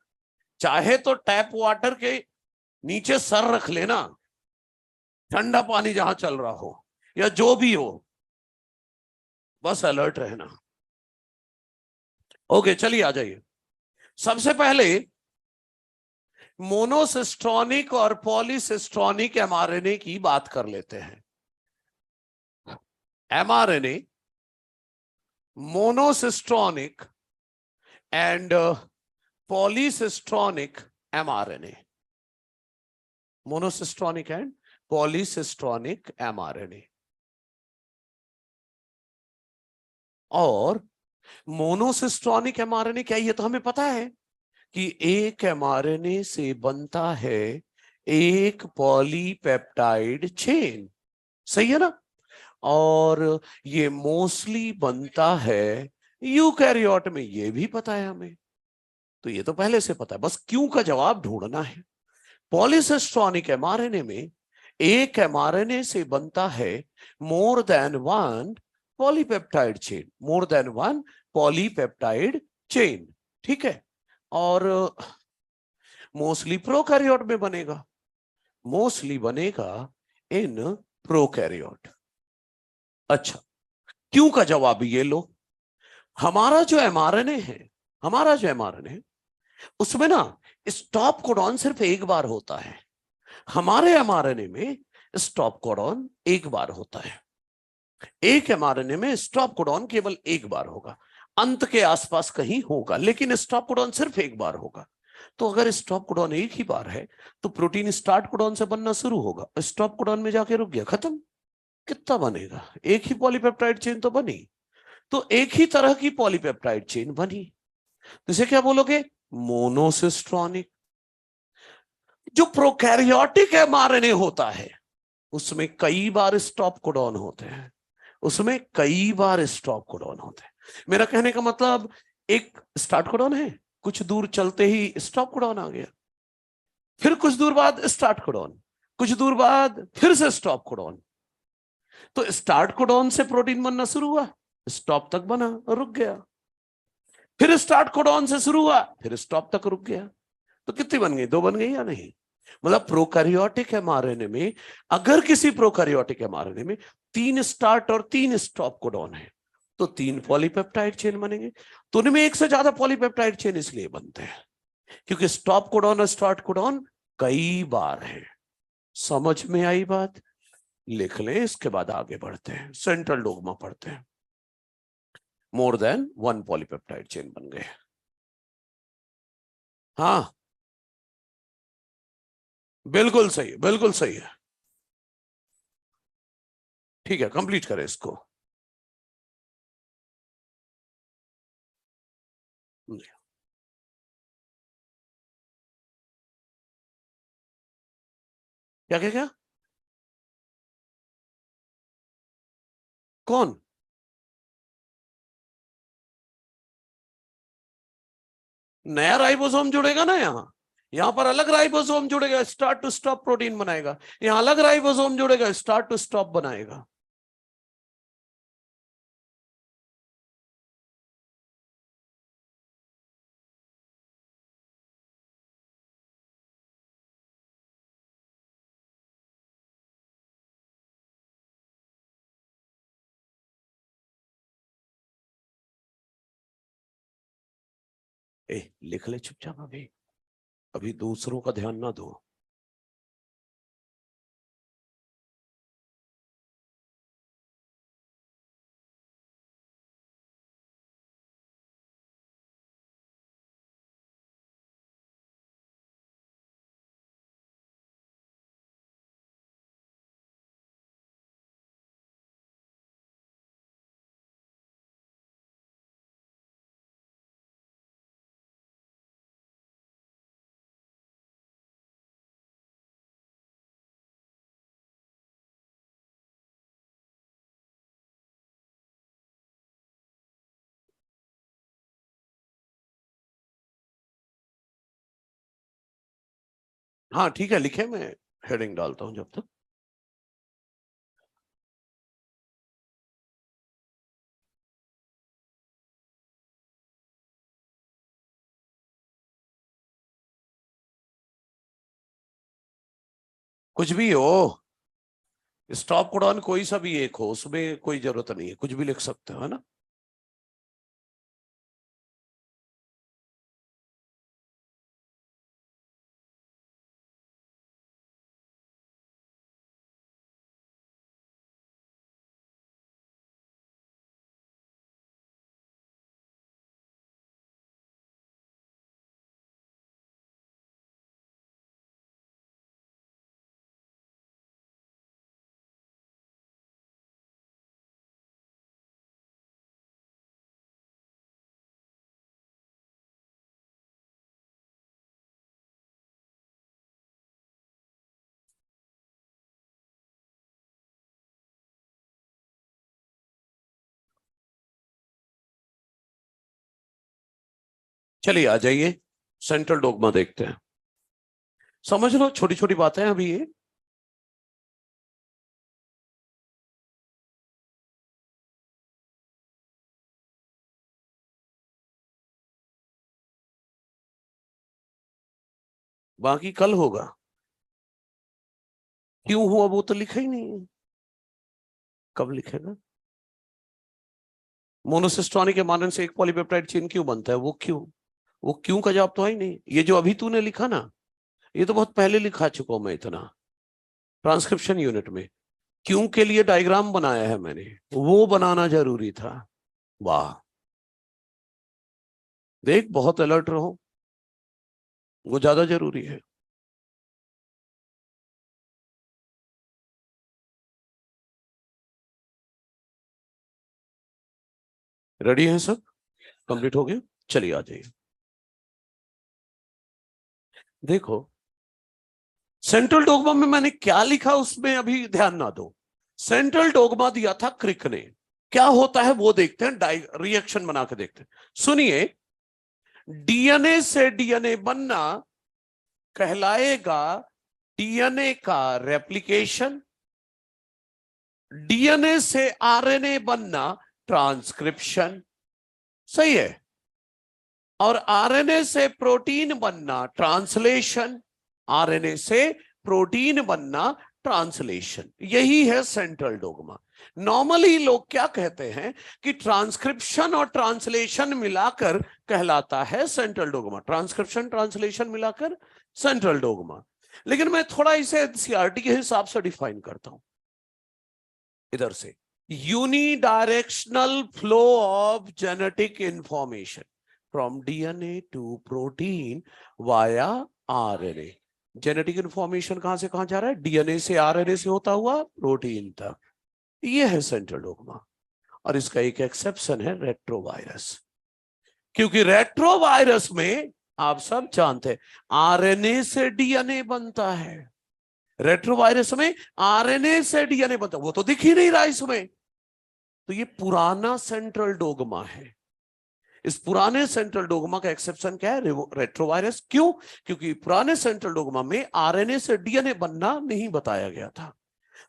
Speaker 1: चाहे तो टैप वाटर के नीचे सर रख लेना, ठंडा पानी जहां चल रहा हो या जो भी हो, बस अलर्ट रहना। ओके, चलिए आ जाइए। सबसे पहले मोनोसिस्टोनिक और पॉलीसिस्टोनिक एमआरएनए की बात कर लेते हैं। MRNA monocistronic and पॉलीसिस्टोनिक mRNA, monocistronic and पॉलीसिस्टोनिक mRNA. और मोनोसिस्टोनिक एमआरएनए क्या, ये तो हमें पता है कि एक एमआरएनए से बनता है एक पॉलीपेप्टाइड चेन, सही है ना। और ये मोस्टली बनता है यूकैरियोट में, ये भी पता है हमें, तो ये तो पहले से पता है, बस क्यों का जवाब ढूंढना है। पॉलीसिस्टोनिक एमआरएनए में एक एमआरएनए से बनता है मोर देन वन पॉलीपेप्टाइड चेन, मोर देन वन पॉलीपेप्टाइड चेन, ठीक है। और मोस्टली प्रोकैरियोट में बनेगा, मोस्टली बनेगा इन प्रोकैरियोट। अच्छा, क्यों का जवाब ये लो। हमारा जो एमआरएनए है, हमारा जो एमआरएनए है उसमें ना स्टॉप कोडॉन सिर्फ एक बार होता है। हमारे एमआरएनए में स्टॉप कोडॉन एक बार होता है। एक एमआरएनए में स्टॉप कोडॉन केवल एक बार होगा, अंत के आसपास कहीं होगा, लेकिन स्टॉप कोडॉन सिर्फ एक बार होगा। तो अगर स्टॉप कोडॉन एक ही बार है तो प्रोटीन स्टार्ट कोडॉन से बनना शुरू होगा, स्टॉप कोडॉन में जाके रुक गया, खत्म। कितना बनेगा, एक ही पॉलीपेप्टाइड चेन तो बनी, तो एक ही तरह की पॉलीपेप्टाइड चेन बनी, तो इसे क्या बोलोगे, मोनोसिस्ट्रॉनिक। जो प्रोकैरियोटिक एमआरएनए होता है उसमें कई बार स्टॉप कोडॉन होते हैं, उसमें कई बार स्टॉप कोडॉन होते हैं। मेरा कहने का मतलब, एक स्टार्ट कोडॉन है, कुछ दूर चलते ही स्टॉप कोडॉन आ गया, फिर कुछ दूर बाद स्टार्ट कोडॉन, कुछ दूर बाद फिर से स्टॉप कोडॉन। तो स्टार्ट कोडॉन से प्रोटीन बनना शुरू हुआ, स्टॉप तक बना और रुक गया, फिर स्टार्ट कोडॉन से शुरू हुआ, फिर स्टॉप तक रुक गया। तो कितनी बन गई, दो बन गई या नहीं। मतलब प्रोकैरियोटिक एमआरएनए में, अगर किसी प्रोकैरियोटिक एमआरएनए में तीन स्टार्ट और तीन स्टॉप कोडॉन है तो तीन पॉलीपेप्टाइड चेन बनेंगे। तो उनमें एक से ज्यादा पॉलीपेप्टाइड चेन इसलिए बनते हैं क्योंकि स्टॉप कोडॉन और स्टार्ट कोडॉन कई बार है। समझ में आई बात, लिख लें, इसके बाद आगे बढ़ते हैं, सेंट्रल डोगमा पढ़ते हैं। मोर देन वन पॉलीपेप्टाइड चेन बन गए। हाँ, बिल्कुल सही, बिल्कुल सही है। ठीक है, कंप्लीट करें इसको। क्या क्या क्या, कौन। नया राइबोसोम जुड़ेगा ना यहाँ, यहाँ पर अलग राइबोसोम जुड़ेगा, स्टार्ट टू स्टॉप प्रोटीन बनाएगा, यहाँ अलग राइबोसोम जुड़ेगा, स्टार्ट टू स्टॉप बनाएगा। ए, लिख ले चुपचाप, अभी अभी दूसरों का ध्यान ना दो। हाँ ठीक है, लिखे, मैं हेडिंग डालता हूं जब तक। कुछ भी हो, स्टॉप कोडॉन कोई सा भी एक हो, उसमें कोई जरूरत नहीं है, कुछ भी लिख सकते हो, है ना। चलिए आ जाइए, सेंट्रल डोगमा देखते हैं। समझ लो, छोटी छोटी बातें हैं अभी ये। बाकी कल होगा, क्यों हुआ वो तो लिखा ही नहीं है, कब लिखेगा। मोनोसिस्टोनिक एमाइनन से एक पॉलीपेप्टाइड चेन क्यों बनता है, वो क्यों का जवाब तो है ही नहीं। ये जो अभी तूने लिखा ना, ये तो बहुत पहले लिखा चुका हूं मैं इतना, ट्रांसक्रिप्शन यूनिट में। क्यों के लिए डायग्राम बनाया है मैंने, वो बनाना जरूरी था। वाह, देख बहुत अलर्ट रहो, वो ज्यादा जरूरी है। रेडी है सब, कंप्लीट हो गया। चलिए आ जाइए। देखो, सेंट्रल डोगमा में मैंने क्या लिखा उसमें अभी ध्यान ना दो। सेंट्रल डोगमा दिया था क्रिक ने, क्या होता है वो देखते हैं, रिएक्शन बना के देखते हैं। सुनिए, डीएनए से डीएनए बनना कहलाएगा डीएनए का रेप्लिकेशन, डीएनए से आरएनए बनना ट्रांसक्रिप्शन, सही है। और आरएनए से प्रोटीन बनना ट्रांसलेशन, आरएनए से प्रोटीन बनना ट्रांसलेशन, यही है सेंट्रल डोगमा। नॉर्मली लोग क्या कहते हैं कि ट्रांसक्रिप्शन और ट्रांसलेशन मिलाकर कहलाता है सेंट्रल डोगमा, ट्रांसक्रिप्शन ट्रांसलेशन मिलाकर सेंट्रल डोगमा। लेकिन मैं थोड़ा इसे एनसीईआरटी के हिसाब से डिफाइन करता हूं, इधर से, unidirectional flow of genetic information from DNA to protein via RNA. Genetic information कहां से कहां जा रहा है, डीएनए से आरएनए से होता हुआ प्रोटीन तक, ये है सेंट्रल डोगमा। और इसका एक एक्सेप्शन है रेट्रोवायरस, क्योंकि रेट्रोवायरस में आप सब जानते हैं आरएनए से डीएनए बनता है, रेट्रोवायरस में आरएनए से डीएनए बनता है, वो तो दिख ही नहीं रहा इसमें। तो ये पुराना सेंट्रल डोगमा है। इस पुराने सेंट्रल डोगमा का एक्सेप्शन क्या है, रेट्रोवायरस। क्यों? क्योंकि पुराने सेंट्रल डोगमा में आरएनए से डीएनए बनना नहीं बताया गया था।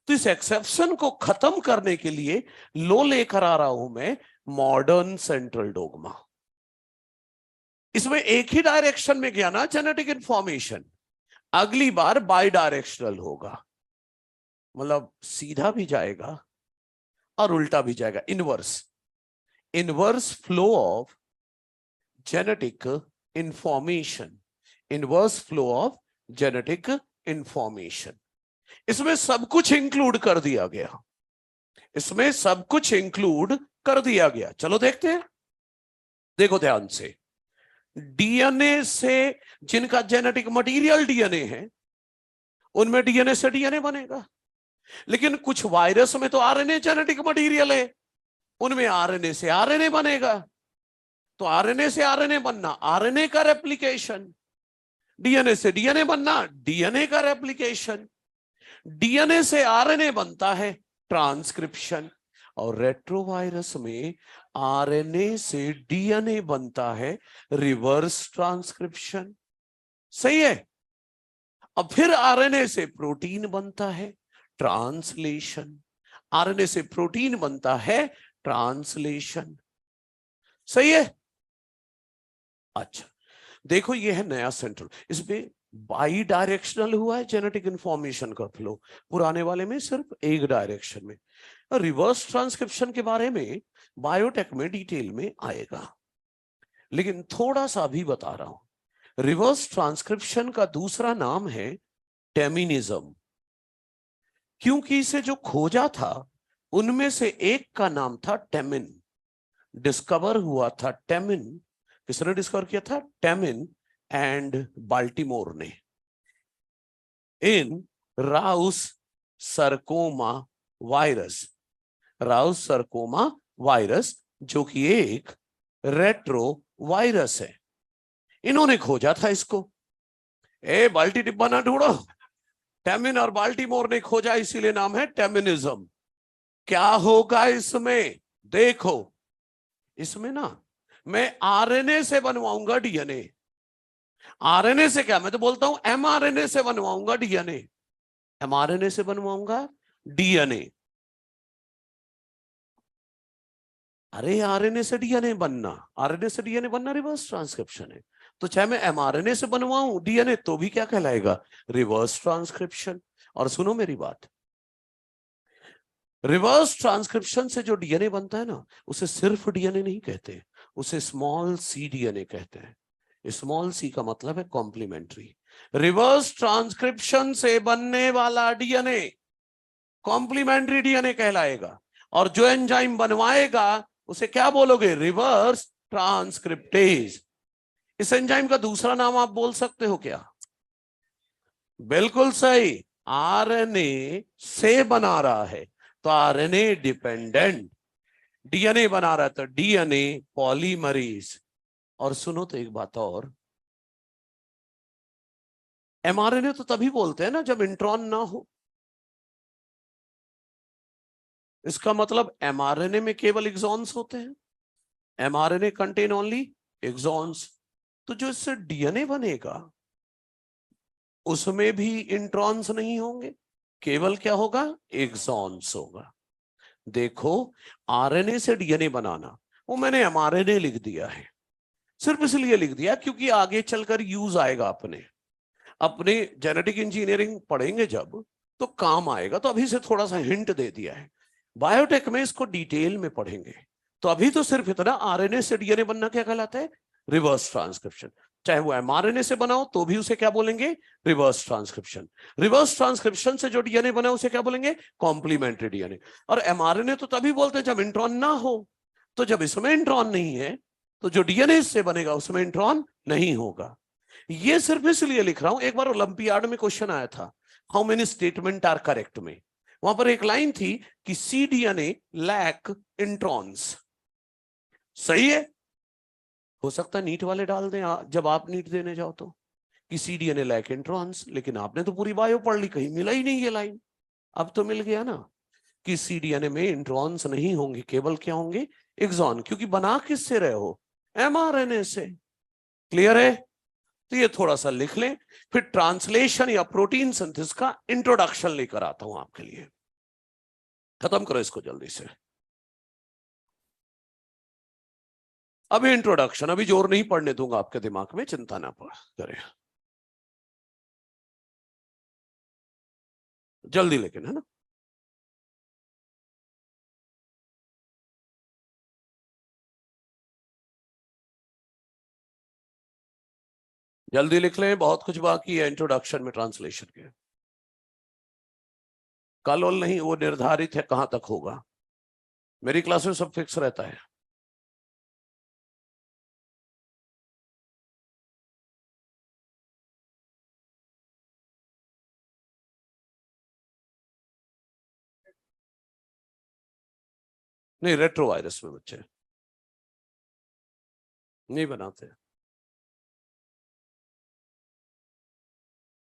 Speaker 1: तो इस एक्सेप्शन को खत्म करने के लिए लो लेकर आ रहा हूं मैं मॉडर्न सेंट्रल डोगमा। इसमें एक ही डायरेक्शन में गया ना जेनेटिक इंफॉर्मेशन, अगली बार बाई डायरेक्शनल होगा, मतलब सीधा भी जाएगा और उल्टा भी जाएगा, inverse, inverse flow of genetic information, inverse flow of genetic information. इसमें सब कुछ इंक्लूड कर दिया गया, इसमें सब कुछ इंक्लूड कर दिया गया। चलो देखते हैं, देखो ध्यान से। डीएनए से, जिनका जेनेटिक मटेरियल डीएनए है, उनमें डीएनए से डीएनए बनेगा। लेकिन कुछ वायरस में तो आरएनए जेनेटिक मटेरियल है, उनमें आरएनए से आरएनए बनेगा। तो आरएनए से आरएनए बनना आरएनए का रेप्लिकेशन, डीएनए से डीएनए बनना डीएनए का रेप्लिकेशन, डीएनए से आरएनए बनता है ट्रांसक्रिप्शन, और रेट्रोवायरस में आरएनए से डीएनए बनता है रिवर्स ट्रांसक्रिप्शन, सही है। अब फिर आरएनए से प्रोटीन बनता है, ट्रांसलेशन। आरएनए से प्रोटीन बनता है, ट्रांसलेशन। सही है। अच्छा, देखो ये है नया सेंट्रल, इसमें बाई डायरेक्शनल हुआ है जेनेटिक इंफॉर्मेशन का फ्लो, पुराने वाले में सिर्फ एक डायरेक्शन में। रिवर्स ट्रांसक्रिप्शन के बारे में बायोटेक में डिटेल में आएगा, लेकिन थोड़ा सा भी बता रहा हूं। रिवर्स ट्रांसक्रिप्शन का दूसरा नाम है टेमिनिज्म, क्योंकि इसे जो खोजा था उनमें से एक का नाम था टेमिन। डिस्कवर हुआ था टेमिन। किसने डिस्कवर किया था? टेमिन एंड बाल्टीमोर ने, इन राउस सरकोमा वायरस। राउस सरकोमा वायरस जो कि एक रेट्रो वायरस है, इन्होंने खोजा था इसको। ए बाल्टी डिब्बा ना ढूंढो, टेमिन और बाल्टीमोर ने खोजा, इसीलिए नाम है टेमिनिज्म। क्या होगा इसमें? देखो, इसमें ना मैं आरएनए से बनवाऊंगा डीएनए। आरएनए से क्या, मैं तो बोलता हूं एमआरएनए से बनवाऊंगा डीएनए। एमआरएनए से बनवाऊंगा डीएनए। अरे आरएनए से डीएनए बनना, आरएनए से डीएनए बनना रिवर्स ट्रांसक्रिप्शन है। तो चाहे मैं एमआरएनए से बनवाऊं डीएनए तो भी क्या कहलाएगा? Reverse transcription. और सुनो मेरी बात, रिवर्स ट्रांसक्रिप्शन से जो डीएनए बनता है ना, उसे सिर्फ डीएनए नहीं कहते, उसे स्मॉल सी डीएनए कहते हैं। स्मॉल सी का मतलब है कॉम्प्लीमेंट्री। रिवर्स ट्रांसक्रिप्शन से बनने वाला डीएनए कॉम्प्लीमेंट्री डीएनए कहलाएगा। और जो एंजाइम बनवाएगा उसे क्या बोलोगे? Reverse transcriptase. इस एंजाइम का दूसरा नाम आप बोल सकते हो क्या? बिल्कुल सही, आरएनए से बना रहा है तो आरएनए डिपेंडेंट। डीएनए बना रहा है तो डीएनए पॉलीमरेज। और सुनो तो एक बात और, एमआरएनए तो तभी बोलते हैं ना जब इंट्रॉन ना हो। इसका मतलब एमआरएनए में केवल एक्सॉन्स होते हैं, एमआरएनए कंटेन ओनली एक्सॉन्स। तो जो इससे डीएनए बनेगा उसमें भी इंट्रॉन्स नहीं होंगे, केवल क्या होगा? एक्सॉन्स होगा। देखो, आरएनए से डीएनए बनाना, वो मैंने एमआरएनए लिख दिया है, सिर्फ इसलिए लिख दिया क्योंकि आगे चलकर यूज आएगा। अपने अपने जेनेटिक इंजीनियरिंग पढ़ेंगे जब तो काम आएगा, तो अभी से थोड़ा सा हिंट दे दिया है। बायोटेक में इसको डिटेल में पढ़ेंगे, तो अभी तो सिर्फ इतना, आरएनए से डीएनए बनना क्या कहलाता है? Reverse transcription. चाहे वो एमआरएनए से बनाओ तो भी उसे क्या बोलेंगे? Reverse transcription. रिवर्स ट्रांसक्रिप्शन से जो डीएनए बना उसे क्या बोलेंगे? Complementary DNA. और एमआरएनए तो तभी बोलते हैं जब इंट्रॉन ना हो। तो जब इसमें इंट्रॉन नहीं है तो जो डीएनए इससे बनेगा उसमें इंट्रॉन नहीं होगा। ये सिर्फ इसलिए लिख रहा हूं, एक बार ओलंपियाड में क्वेश्चन आया था, how many statement are correct में, वहां पर एक लाइन थी कि सी डीएनए लैक इंट्रॉन्स। सही है। हो सकता है नीट वाले डाल दें जब आप नीट देने जाओ तो, कि सी डीएनए लैक इंट्रॉन्स, लेकिन आपने तो पूरी बायो पढ़ ली, कहीं मिला ही नहीं ये लाइन। अब तो मिल गया ना कि सी डीएनए में इंट्रॉन्स नहीं होंगे, केवल क्या होंगे? एक्सॉन, क्योंकि बना किससे रहे हो? एमआरएनए से। क्लियर है? तो ये थोड़ा सा लिख लें, फिर ट्रांसलेशन या प्रोटीन सिंथेसिस का इंट्रोडक्शन लेकर आता हूं आपके लिए। खत्म करो इसको जल्दी से। अभी इंट्रोडक्शन, अभी जोर नहीं पड़ने दूंगा आपके दिमाग में, चिंता ना करें, जल्दी लेकिन, है ना। जल्दी लिख लें, बहुत कुछ बाकी है इंट्रोडक्शन में ट्रांसलेशन के। कल और नहीं, वो निर्धारित है कहां तक होगा। मेरी क्लास में सब फिक्स रहता है। नहीं, रेट्रो वायरस में बच्चे नहीं बनाते,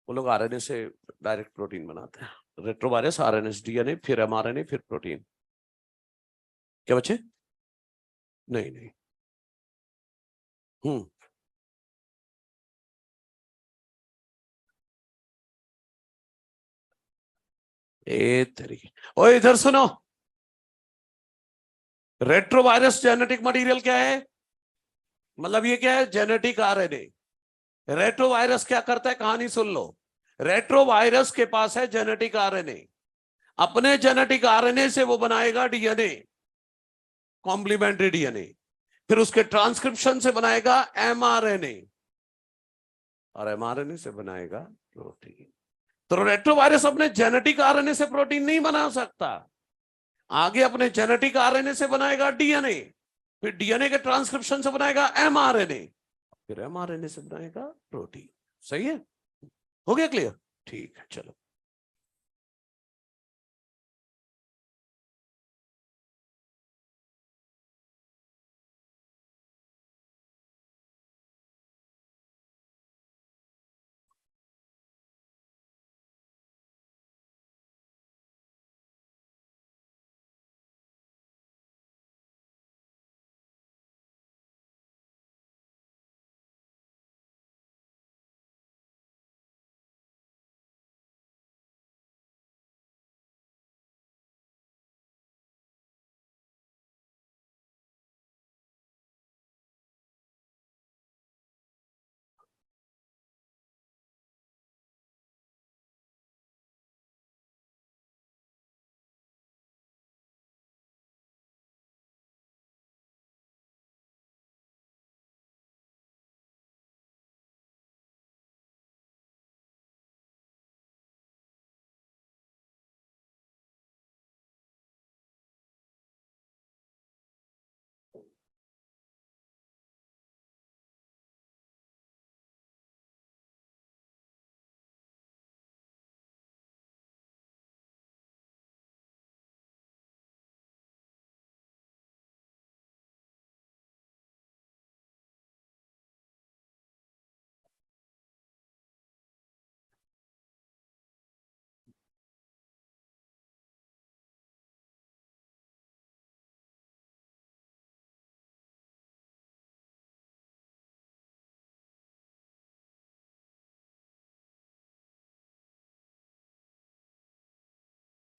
Speaker 1: वो लोग आरएनए से डायरेक्ट प्रोटीन बनाते हैं। रेट्रोवायरस आरएनए डीएनए फिर एमआरएनए फिर प्रोटीन। क्या बच्चे? नहीं नहीं। हम्म। ए तरीके। ओए इधर सुनो, रेट्रोवायरस जेनेटिक मटेरियल क्या है? मतलब ये क्या है? Genetic RNA. रेट्रोवायरस क्या करता है? कहानी सुन लो। रेट्रोवायरस के पास है जेनेटिक आरएनए, अपने जेनेटिक आरएनए से वो बनाएगा डीएनए, कॉम्प्लीमेंट्री डीएनए, फिर उसके ट्रांसक्रिप्शन से बनाएगा एमआरएनए, और एमआरएनए से बनाएगा प्रोटीन। तो रेट्रोवायरस अपने जेनेटिक आरएनए से प्रोटीन नहीं बना सकता, आगे अपने जेनेटिक आरएनए से बनाएगा डीएनए, फिर डीएनए के ट्रांसक्रिप्शन से बनाएगा एमआरएनए, फिर एमआरएनए से बनाएगा प्रोटीन। सही है? हो गया क्लियर? ठीक है, चलो।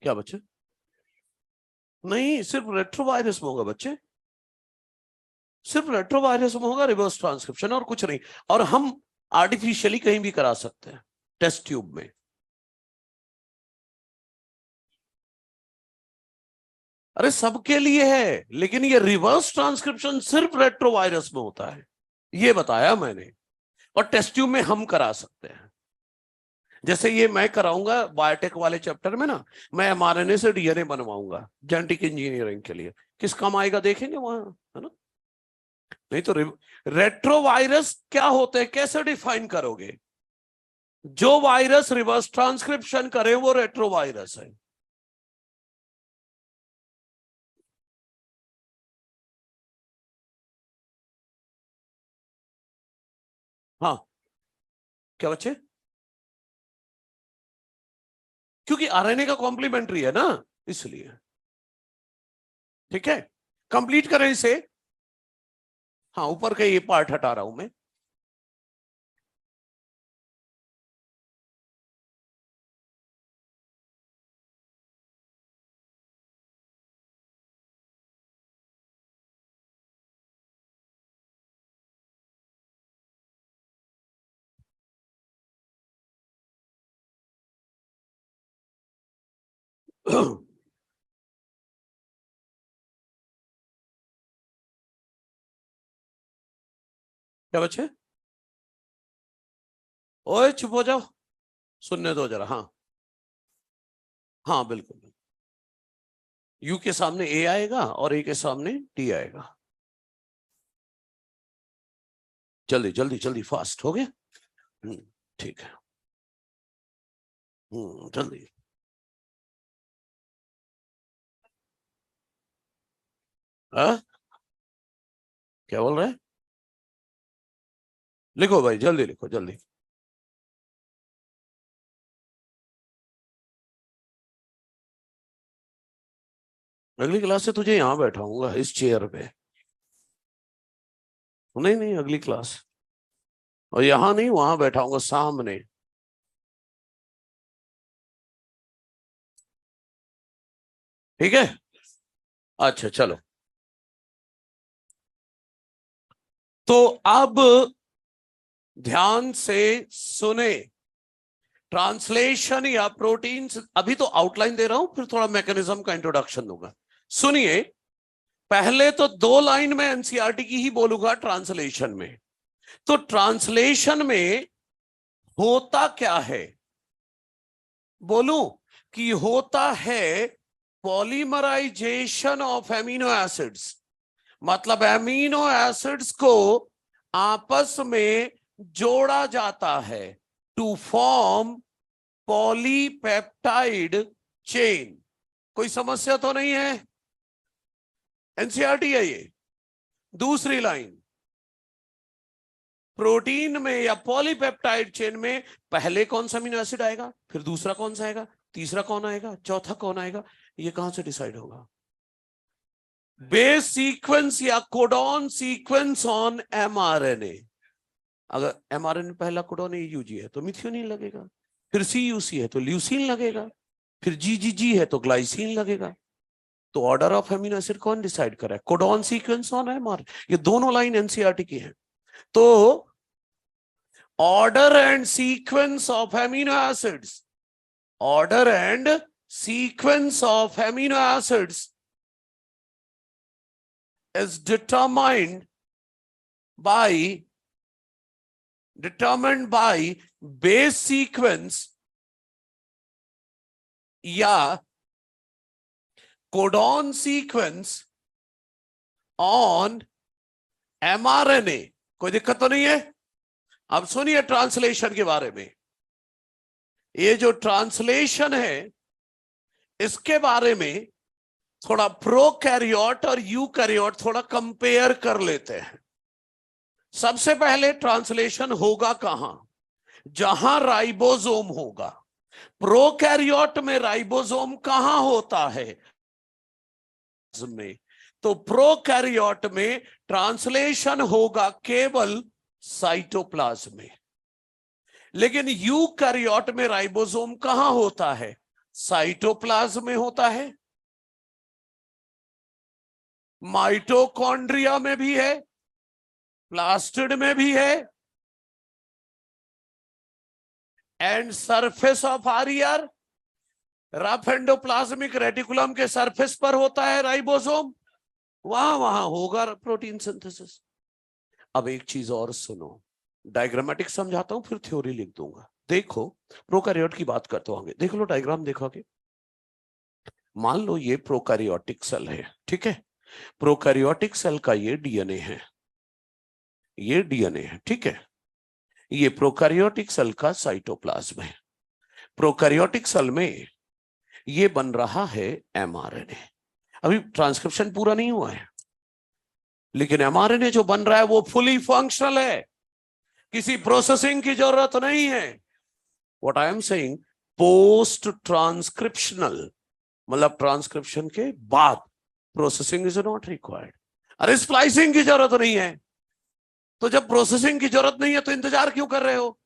Speaker 1: क्या बच्चे? नहीं, सिर्फ रेट्रोवायरस में होगा बच्चे, सिर्फ रेट्रोवायरस में होगा रिवर्स ट्रांसक्रिप्शन, और कुछ नहीं। और हम आर्टिफिशियली कहीं भी करा सकते हैं, टेस्ट ट्यूब में। अरे सबके लिए है, लेकिन ये रिवर्स ट्रांसक्रिप्शन सिर्फ रेट्रोवायरस में होता है, ये बताया मैंने। और टेस्ट ट्यूब में हम करा सकते हैं, जैसे ये मैं कराऊंगा बायोटेक वाले चैप्टर में ना, मैं एमआरएनए से डीएनए बनवाऊंगा जेनेटिक इंजीनियरिंग के लिए, किस काम आएगा देखेंगे वहां, है ना? नहीं तो रेट्रोवायरस क्या होते हैं, कैसे डिफाइन करोगे? जो वायरस रिवर्स ट्रांसक्रिप्शन करे वो रेट्रोवायरस है। हाँ, क्या बच्चे? क्योंकि आरएनए का कॉम्प्लीमेंट्री है ना, इसलिए। ठीक है, कंप्लीट करें इसे। हाँ, ऊपर का ये पार्ट हटा रहा हूं मैं। क्या बच्चे? ओए चुप हो जाओ, सुनने दो जरा। हाँ हाँ, बिल्कुल। यू के सामने ए आएगा और ए के सामने टी आएगा। जल्दी जल्दी जल्दी, फास्ट हो गया। ठीक है। जल्दी। हाँ, क्या बोल रहे हैं? लिखो भाई, जल्दी लिखो, जल्दी। अगली क्लास से तुझे यहां बैठाऊंगा इस चेयर पे। नहीं नहीं, अगली क्लास। और यहां नहीं, वहां बैठाऊंगा सामने। ठीक है, अच्छा चलो। तो अब ध्यान से सुने, ट्रांसलेशन या प्रोटीन, अभी तो आउटलाइन दे रहा हूं, फिर थोड़ा मैकेनिज्म का इंट्रोडक्शन दूंगा। सुनिए, पहले तो 2 लाइन में एनसीईआरटी की ही बोलूंगा ट्रांसलेशन में। तो ट्रांसलेशन में होता क्या है, बोलूं कि होता है पॉलीमराइजेशन ऑफ एमिनो एसिड्स, मतलब एमिनो एसिड्स को आपस में जोड़ा जाता है टू फॉर्म पॉलीपेप्टाइड चेन। कोई समस्या तो नहीं है, एनसीईआरटी है ये। दूसरी लाइन, प्रोटीन में या पॉलीपेप्टाइड चेन में पहले कौन सा अमीनो एसिड आएगा, फिर दूसरा कौन सा आएगा, तीसरा कौन आएगा, चौथा कौन आएगा, ये कहां से डिसाइड होगा? बेस सीक्वेंस या कोडॉन सीक्वेंस ऑन एमआरएनए। अगर एमआरएनए पहला कोडॉन यूजी है तो मिथियोनिन लगेगा, फिर सीयूसी है तो ल्यूसीन लगेगा, फिर जीजीजी है तो ग्लाइसिन लगेगा। तो ऑर्डर ऑफ एमिनो एसिड कौन डिसाइड कर रहा है? Codon sequence on mRNA. ये दोनों लाइन एनसीईआरटी की है। तो order and sequence of amino acids, order and sequence of amino acids is determined by base sequence या कोडॉन सीक्वेंस ऑन एमआरएनए। कोई दिक्कत तो नहीं है? अब सुनिए ट्रांसलेशन के बारे में। ये जो ट्रांसलेशन है इसके बारे में थोड़ा प्रोकैरियोट और यूकैरियोट थोड़ा कंपेयर कर लेते हैं। सबसे पहले ट्रांसलेशन होगा कहां? जहां राइबोसोम होगा। प्रोकैरियोट में राइबोसोम कहां होता है? में। तो प्रोकैरियोट में ट्रांसलेशन होगा केवल साइटोप्लाज्म में, लेकिन यूकैरियोट में राइबोसोम कहां होता है? साइटोप्लाज्म में होता है, माइटोकॉन्ड्रिया में भी है, प्लास्टिड में भी है, and surface of ER, rough endoplasmic reticulum के सरफेस पर होता है राइबोसोम, वहां होगा प्रोटीन सिंथेसिस। अब एक चीज और सुनो, डायग्रामेटिक समझाता हूं फिर थ्योरी लिख दूंगा। देखो, प्रोकैरियोट की बात करते होंगे, देख लो डायग्राम देखोगे। मान लो ये प्रोकैरियोटिक सेल है, ठीक है। प्रोकैरियोटिक सेल का ये डीएनए है, ये डीएनए है, ठीक है। ये प्रोकैरियोटिक सेल का साइटोप्लाज्म है। प्रोकैरियोटिक सेल में ये बन रहा है एमआरएनए। अभी ट्रांसक्रिप्शन पूरा नहीं हुआ है, लेकिन एमआरएनए जो बन रहा है वो फुली फंक्शनल है, किसी प्रोसेसिंग की जरूरत नहीं है। What I am saying, post transcriptional, मतलब ट्रांसक्रिप्शन के बाद प्रोसेसिंग इज नॉट रिक्वायर्ड। अरे स्प्लाइसिंग की जरूरत नहीं है, तो जब प्रोसेसिंग की जरूरत नहीं है तो इंतजार क्यों कर रहे हो?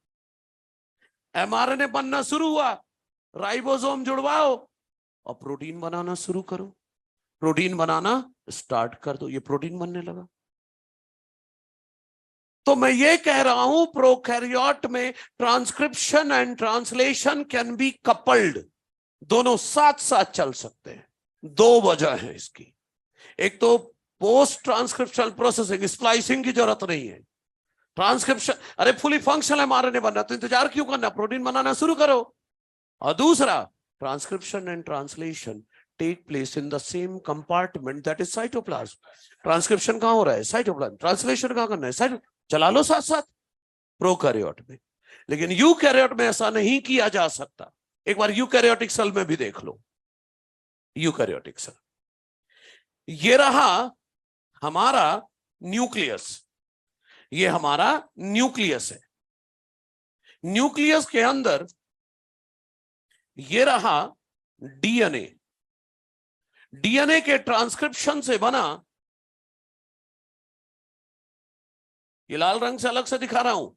Speaker 1: एमआरएनए बनना शुरू हुआ, राइबोसोम जुड़वाओ और प्रोटीन बनाना शुरू करो। प्रोटीन बनाना स्टार्ट कर दो, ये प्रोटीन बनने लगा। तो मैं ये कह रहा हूं प्रोकैरियोट में transcription and translation can be coupled, दोनों साथ साथ चल सकते हैं। 2 वजह है इसकी। एक तो पोस्ट ट्रांसक्रिप्शनल प्रोसेसिंग, स्प्लाइसिंग की जरूरत नहीं है। ट्रांसक्रिप्शन, अरे फुली फंक्शनल एमआरएनए बनना, तो इंतजार क्यों करना, प्रोटीन बनाना शुरू करो। और दूसरा, transcription and translation take place in the same compartment, that is cytoplasm. Transcription कहां हो रहा है? साइटोप्लाज्म। ट्रांसलेशन कहां करना है? साइटो, चला लो साथ साथ प्रोकैरियोट में। लेकिन यूकैरियोट में ऐसा नहीं किया जा सकता। एक बार यूकैरियोटिक सेल में भी देख लो। यूकैरियोटिक सेल, ये रहा हमारा न्यूक्लियस, ये हमारा न्यूक्लियस है। न्यूक्लियस के अंदर ये रहा डीएनए। डीएनए के ट्रांसक्रिप्शन से बना, ये लाल रंग से अलग से दिखा रहा हूं,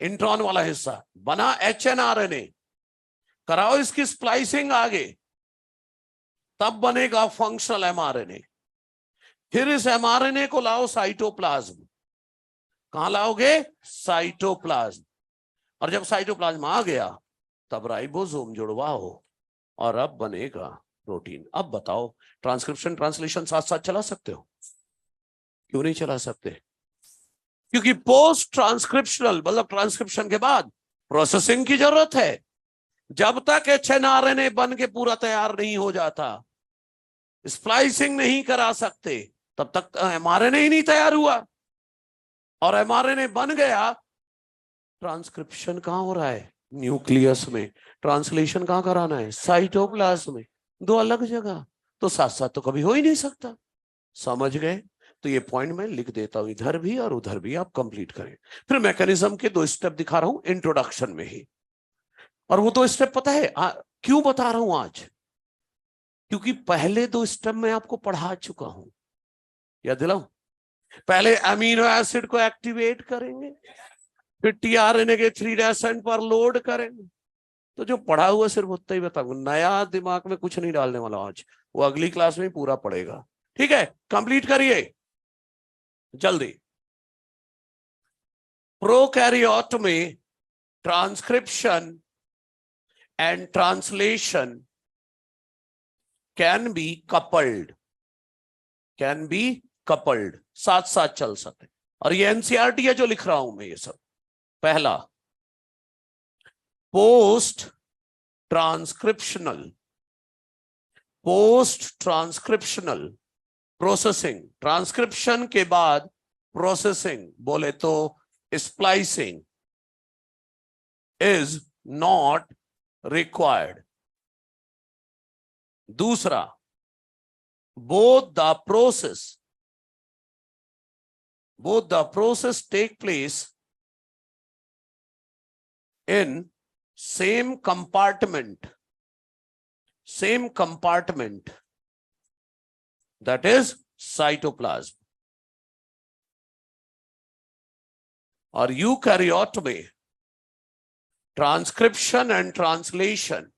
Speaker 1: इंट्रॉन वाला हिस्सा बना एचएनआरएनए। कराओ इसकी स्प्लाइसिंग आगे, तब बनेगा फंक्शनल एमआरएनए। फिर इस एमआरएनए को लाओ साइटोप्लाज्म। कहां लाओगे? साइटोप्लाज्म। और जब साइटोप्लाज्म आ गया तब राइबोसोम जुड़वाओ और अब बनेगा प्रोटीन। अब बताओ, ट्रांसक्रिप्शन ट्रांसलेशन साथ साथ चला सकते हो? क्यों नहीं चला सकते? क्योंकि पोस्ट ट्रांसक्रिप्शनल मतलब ट्रांसक्रिप्शन के बाद प्रोसेसिंग की जरूरत है। जब तक एचएनआरएनए बन के पूरा तैयार नहीं हो जाता, स्प्लाइसिंग नहीं करा सकते, तब तक एमआरएनए ही नहीं तैयार हुआ। और एमआरएनए बन गया, ट्रांसक्रिप्शन कहां हो रहा है? न्यूक्लियस में। ट्रांसलेशन कहां कराना है? साइटोप्लाज्म में। दो अलग जगह, तो साथ साथ तो कभी हो ही नहीं सकता। समझ गए? तो ये पॉइंट मैं लिख देता हूं, इधर भी और उधर भी, आप कंप्लीट करें। फिर मैकेनिज्म के 2 स्टेप दिखा रहा हूं इंट्रोडक्शन में ही। और वो 2 स्टेप पता है क्यों बता रहा हूं आज? क्योंकि पहले 2 स्टेप मैं आपको पढ़ा चुका हूं। याद दिलाऊं? पहले अमीनो एसिड को एक्टिवेट करेंगे, फिर टीआरएनए के 3' एंड पर लोड करेंगे। तो जो पढ़ा हुआ सिर्फ उतना ही बताऊंगा, नया दिमाग में कुछ नहीं डालने वाला आज। वो अगली क्लास में पूरा पड़ेगा। ठीक है, कंप्लीट करिए जल्दी। प्रोकैरियोट में transcription and translation can be coupled. Can be coupled, साथ साथ चल सकते। और ये एनसीईआरटी है जो लिख रहा हूं मैं ये सब। पहला, post transcriptional. Post transcriptional processing, transcription के बाद प्रोसेसिंग बोले तो स्प्लाइसिंग इज नॉट रिक्वायर्ड। दूसरा, both the process take place in same compartment that is cytoplasm। और यूकैरियोट में transcription and translation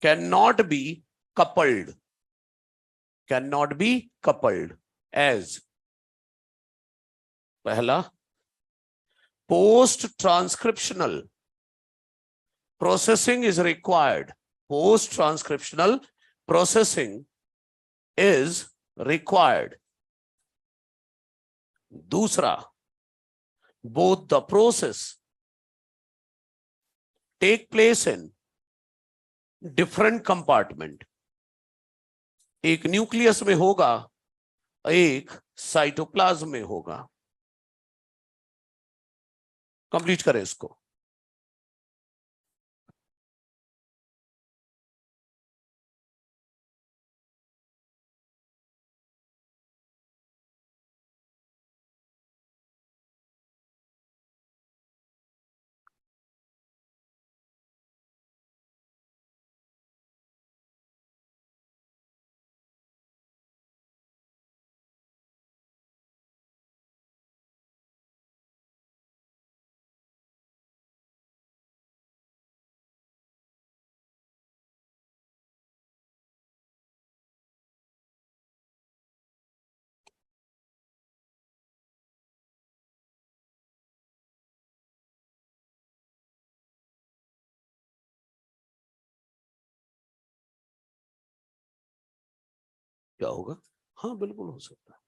Speaker 1: cannot be coupled as पहला, post transcriptional processing is required। post transcriptional processing is required। दूसरा, both the process take place in different compartment। एक न्यूक्लियस में होगा, एक साइटोप्लाज्म में होगा। कंप्लीट करें इसको। क्या होगा? हाँ बिल्कुल हो सकता है।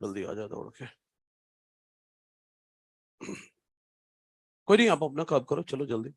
Speaker 1: जल्दी आ जा दौड़ के। कोई नहीं, आप अपना काम करो, चलो जल्दी।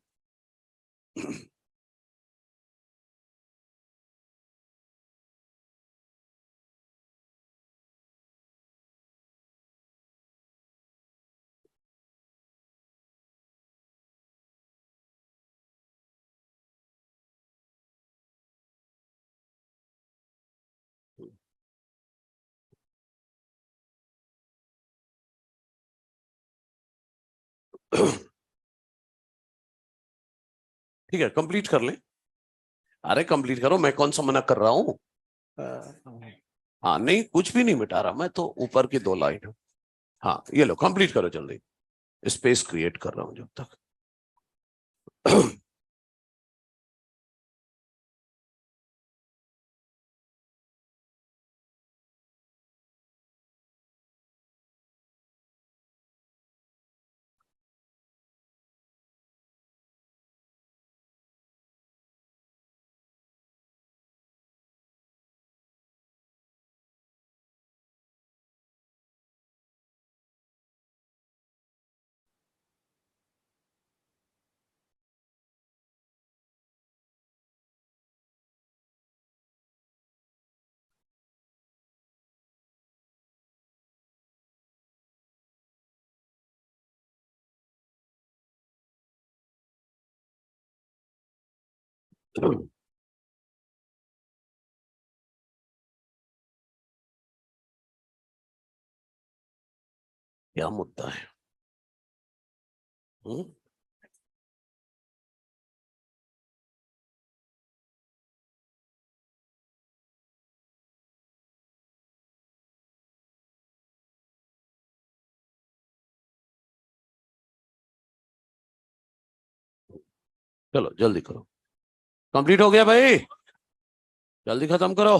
Speaker 1: ठीक है, कंप्लीट कर ले। अरे कंप्लीट करो, मैं कौन सा मना कर रहा हूँ। हाँ नहीं, कुछ भी नहीं मिटा रहा मैं तो, ऊपर की 2 लाइन। हाँ ये लो, कंप्लीट करो जल्दी। स्पेस क्रिएट कर रहा हूं जब तक। क्या मुद्दा है? हुँ? चलो जल्दी करो, कंप्लीट हो गया भाई, जल्दी खत्म करो।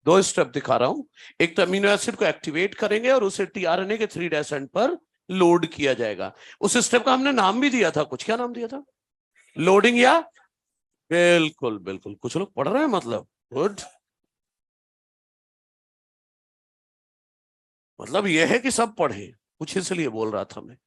Speaker 1: दो स्टेप दिखा रहा हूं, एक तो अमीनो एसिड को एक्टिवेट करेंगे और उसे टीआरएनए के 3' एंड पर लोड किया जाएगा। उस स्टेप का हमने नाम भी दिया था, कुछ क्या नाम दिया था? लोडिंग या? बिल्कुल बिल्कुल, कुछ लोग पढ़ रहे हैं मतलब, गुड। मतलब यह है कि सब पढ़े, कुछ इसलिए बोल रहा था मैं।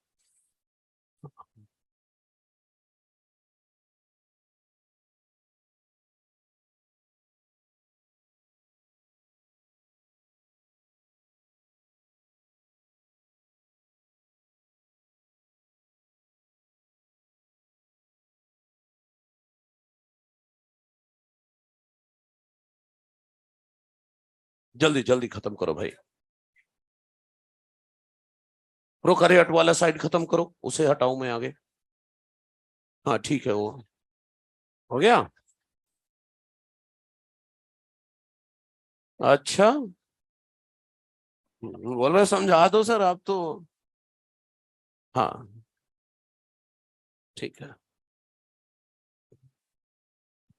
Speaker 1: जल्दी जल्दी खत्म करो भाई। प्रोकैरियोट वाला साइड खत्म करो, उसे हटाऊं मैं आगे। हाँ ठीक है, वो हो गया। अच्छा, बोल रहे समझा दो सर आप तो। हाँ ठीक है,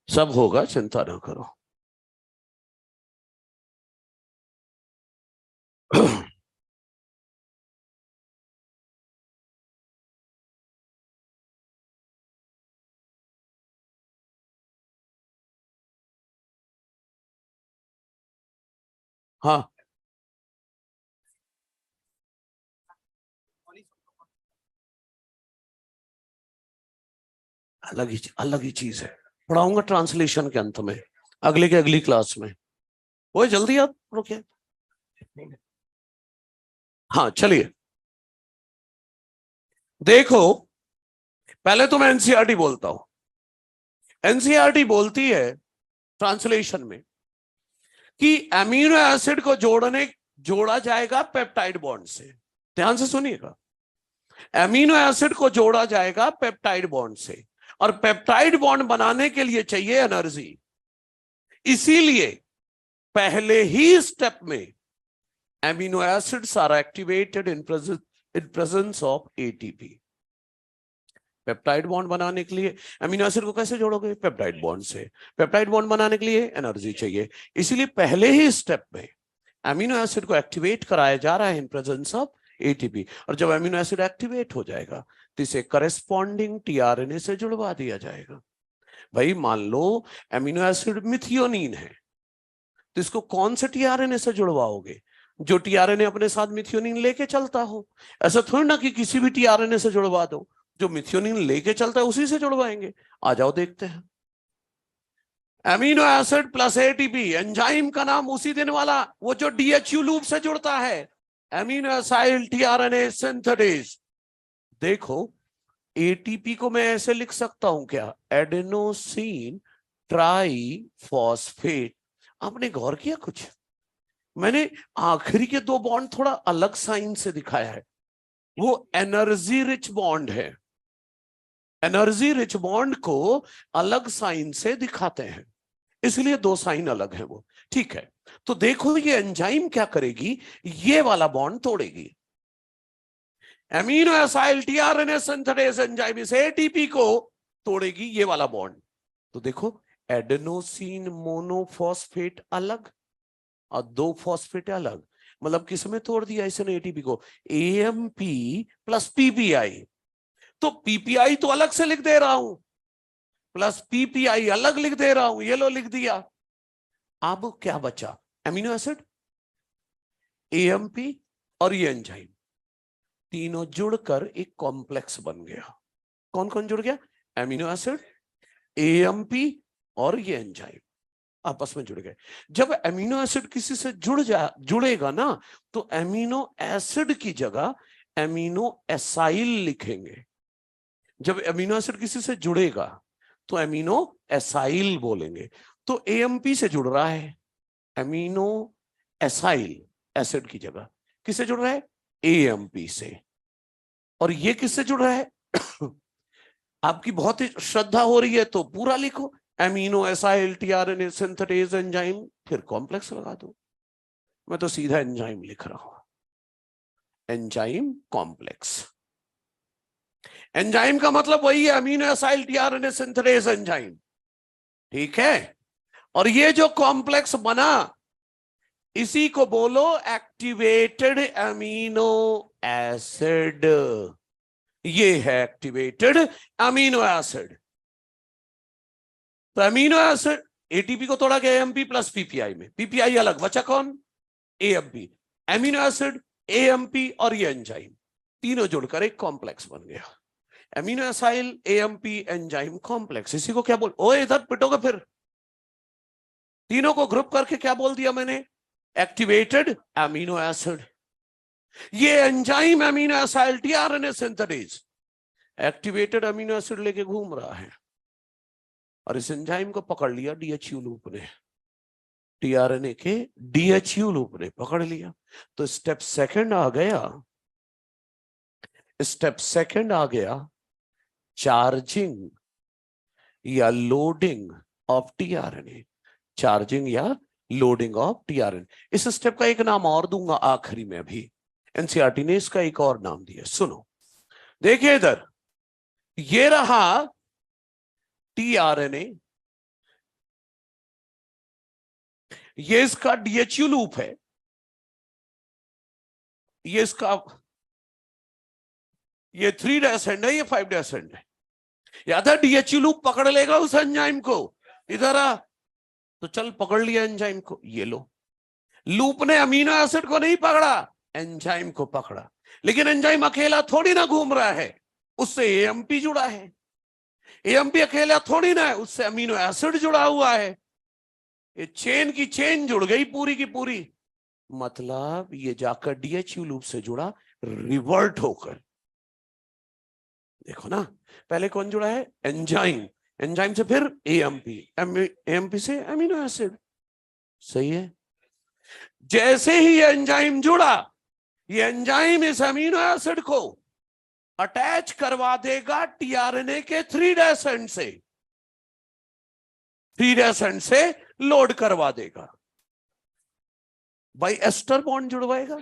Speaker 1: सब होगा, चिंता ना करो। हाँ, अलग ही चीज है, पढ़ाऊंगा ट्रांसलेशन के अंत में, अगले के अगली क्लास में। वो जल्दी आप रुके। हाँ चलिए, देखो पहले तो मैं एनसीईआरटी बोलता हूं। एनसीईआरटी बोलती है ट्रांसलेशन में कि अमीनो एसिड को जोड़ा जाएगा पेप्टाइड बॉन्ड से। ध्यान से सुनिएगा, अमीनो एसिड को जोड़ा जाएगा पेप्टाइड बॉन्ड से, और पेप्टाइड बॉन्ड बनाने के लिए चाहिए एनर्जी। इसीलिए पहले ही स्टेप में amino acids are activated in presence of ATP. Peptide bond बनाने के लिए अमीनो एसिड को कैसे जोड़ोगे? पेप्टाइड बॉन्ड से। पेप्टाइड बॉन्ड बनाने के लिए एनर्जी चाहिए, इसीलिए पहले ही स्टेप में अमीनो एसिड को एक्टिवेट कराया जा रहा है इन प्रेजेंस ऑफ एटीपी। और जब अमीनो एसिड एक्टिवेट हो जाएगा तो इसे करेस्पॉन्डिंग टीआरएनए से जुड़वा दिया जाएगा। भाई मान लो एमिनो एसिड मिथियोनिन है, तो इसको कौन से टीआरएनए से जुड़वाओगे? जो टीआरएनए अपने साथ मिथियोनिन लेके चलता हो। ऐसा थोड़ी ना कि किसी भी टीआरएनए से जुड़वा दो, जो मिथियोनिन लेके चलता है उसी से जुड़वाएंगे। आ जाओ देखते हैं। Amino acid plus ATP, enzyme का नाम उसी दिन वाला, वो जो डीएचयू लूप से जुड़ता है, एमिनो एसाइल टीआरएनए सिंथेटेज। देखो एटीपी को मैं ऐसे लिख सकता हूं क्या? Adenosine triphosphate. आपने गौर किया कुछ? मैंने आखिरी के दो बॉन्ड थोड़ा अलग साइन से दिखाया है, वो एनर्जी रिच बॉन्ड है। एनर्जी रिच बॉन्ड को अलग साइन से दिखाते हैं, इसलिए दो साइन अलग है वो। ठीक है, तो देखो ये एंजाइम क्या करेगी, ये वाला बॉन्ड तोड़ेगी। Amino acyl tRNA synthetase enzyme इस एटीपी को तोड़ेगी, ये वाला बॉन्ड। तो देखो एडेनोसिन मोनोफॉस्फेट अलग और दो फॉस्फेट अलग, मतलब किसमें तोड़ दिया इसने एटीपी को? AMP plus PPI. तो पीपीआई तो अलग से लिख दे रहा हूं, प्लस पीपीआई अलग लिख दे रहा हूं, ये लो लिख दिया। अब क्या बचा? एमिनो एसिड, एएमपी और ये एंजाइम, तीनों जुड़कर एक कॉम्प्लेक्स बन गया। कौन कौन जुड़ गया? एमिनो एसिड, एएमपी और ये एंजाइम आपस में जुड़ गए। जब एमिनो एसिड किसी से जुड़ेगा ना, तो एमिनो एसिड की जगह एमिनो एसाइल लिखेंगे। जब एमिनो एसिड किसी से जुड़ेगा तो एमिनो एसाइल बोलेंगे। तो एएमपी से जुड़ रहा है, एमिनो एसाइल एसिड की जगह किससे जुड़ रहा है? एएमपी से। और ये किससे जुड़ रहा है? आपकी बहुत ही श्रद्धा हो रही है तो पूरा लिखो, amino acyl tRNA synthetase enzyme, फिर कॉम्प्लेक्स लगा दो। मैं तो सीधा एंजाइम लिख रहा हूं, एंजाइम कॉम्प्लेक्स। एंजाइम का मतलब वही है, amino acyl tRNA synthetase enzyme. ठीक है, और ये जो कॉम्प्लेक्स बना, इसी को बोलो एक्टिवेटेड अमीनो एसिड। ये है एक्टिवेटेड अमीनो एसिड। तो अमीनो एसिड, एटीपी को तोड़ा गया एएमपी प्लस पीपीआई में, पीपीआई अलग, बचा कौन? एएमपी। अमीनो एसिड, एएमपी और ये एंजाइम, तीनों जुड़कर एक कॉम्प्लेक्स बन गया। Amino acyl AMP enzyme complex. इसी को क्या बोल, ओए इधर पिटोगे फिर। तीनों को ग्रुप करके क्या बोल दिया मैंने? Activated amino acid. ये enzyme amino acyl tRNA synthetase activated amino acid लेके घूम रहा है, और इस एंजाइम को पकड़ लिया डीएचयू लूप ने, टीआरएनए के डीएचयू लूप ने पकड़ लिया। तो स्टेप सेकंड आ गया, स्टेप सेकंड आ गया चार्जिंग या लोडिंग ऑफ टीआरएनए। चार्जिंग या लोडिंग ऑफ टीआरएनए, इस स्टेप का एक नाम और दूंगा आखिरी में, अभी एनसीईआरटी ने इसका एक और नाम दिया, सुनो। देखिए इधर, ये रहा टीआरएनए, ये इसका डीएचयू लूप है, ये इसका, ये 3' एंड है, ये 5' एंड है। याद है डीएचयू लूप पकड़ लेगा उस एंजाइम को, इधर आ, तो चल पकड़ लिया एंजाइम को, ये लो। लूप ने अमीनो एसिड को नहीं पकड़ा, एंजाइम को पकड़ा। लेकिन एंजाइम अकेला थोड़ी ना घूम रहा है, उससे एएमपी जुड़ा है। एएमपी अकेला थोड़ी ना है, उससे अमीनो एसिड जुड़ा हुआ है। ये चेन की चेन जुड़ गई पूरी की पूरी, मतलब ये जाकर डीएचयू लूप से जुड़ा रिवर्ट होकर। देखो ना, पहले कौन जुड़ा है? एंजाइम, एंजाइम से फिर एएमपी, एएमपी से अमीनो एसिड। सही है। जैसे ही ये एंजाइम जुड़ा, ये एंजाइम इस अमीनो एसिड को अटैच करवा देगा टीआरएनए के 3' एंड से, 3' एंड से लोड करवा देगा, बाई एस्टर बॉन्ड जुड़वाएगा।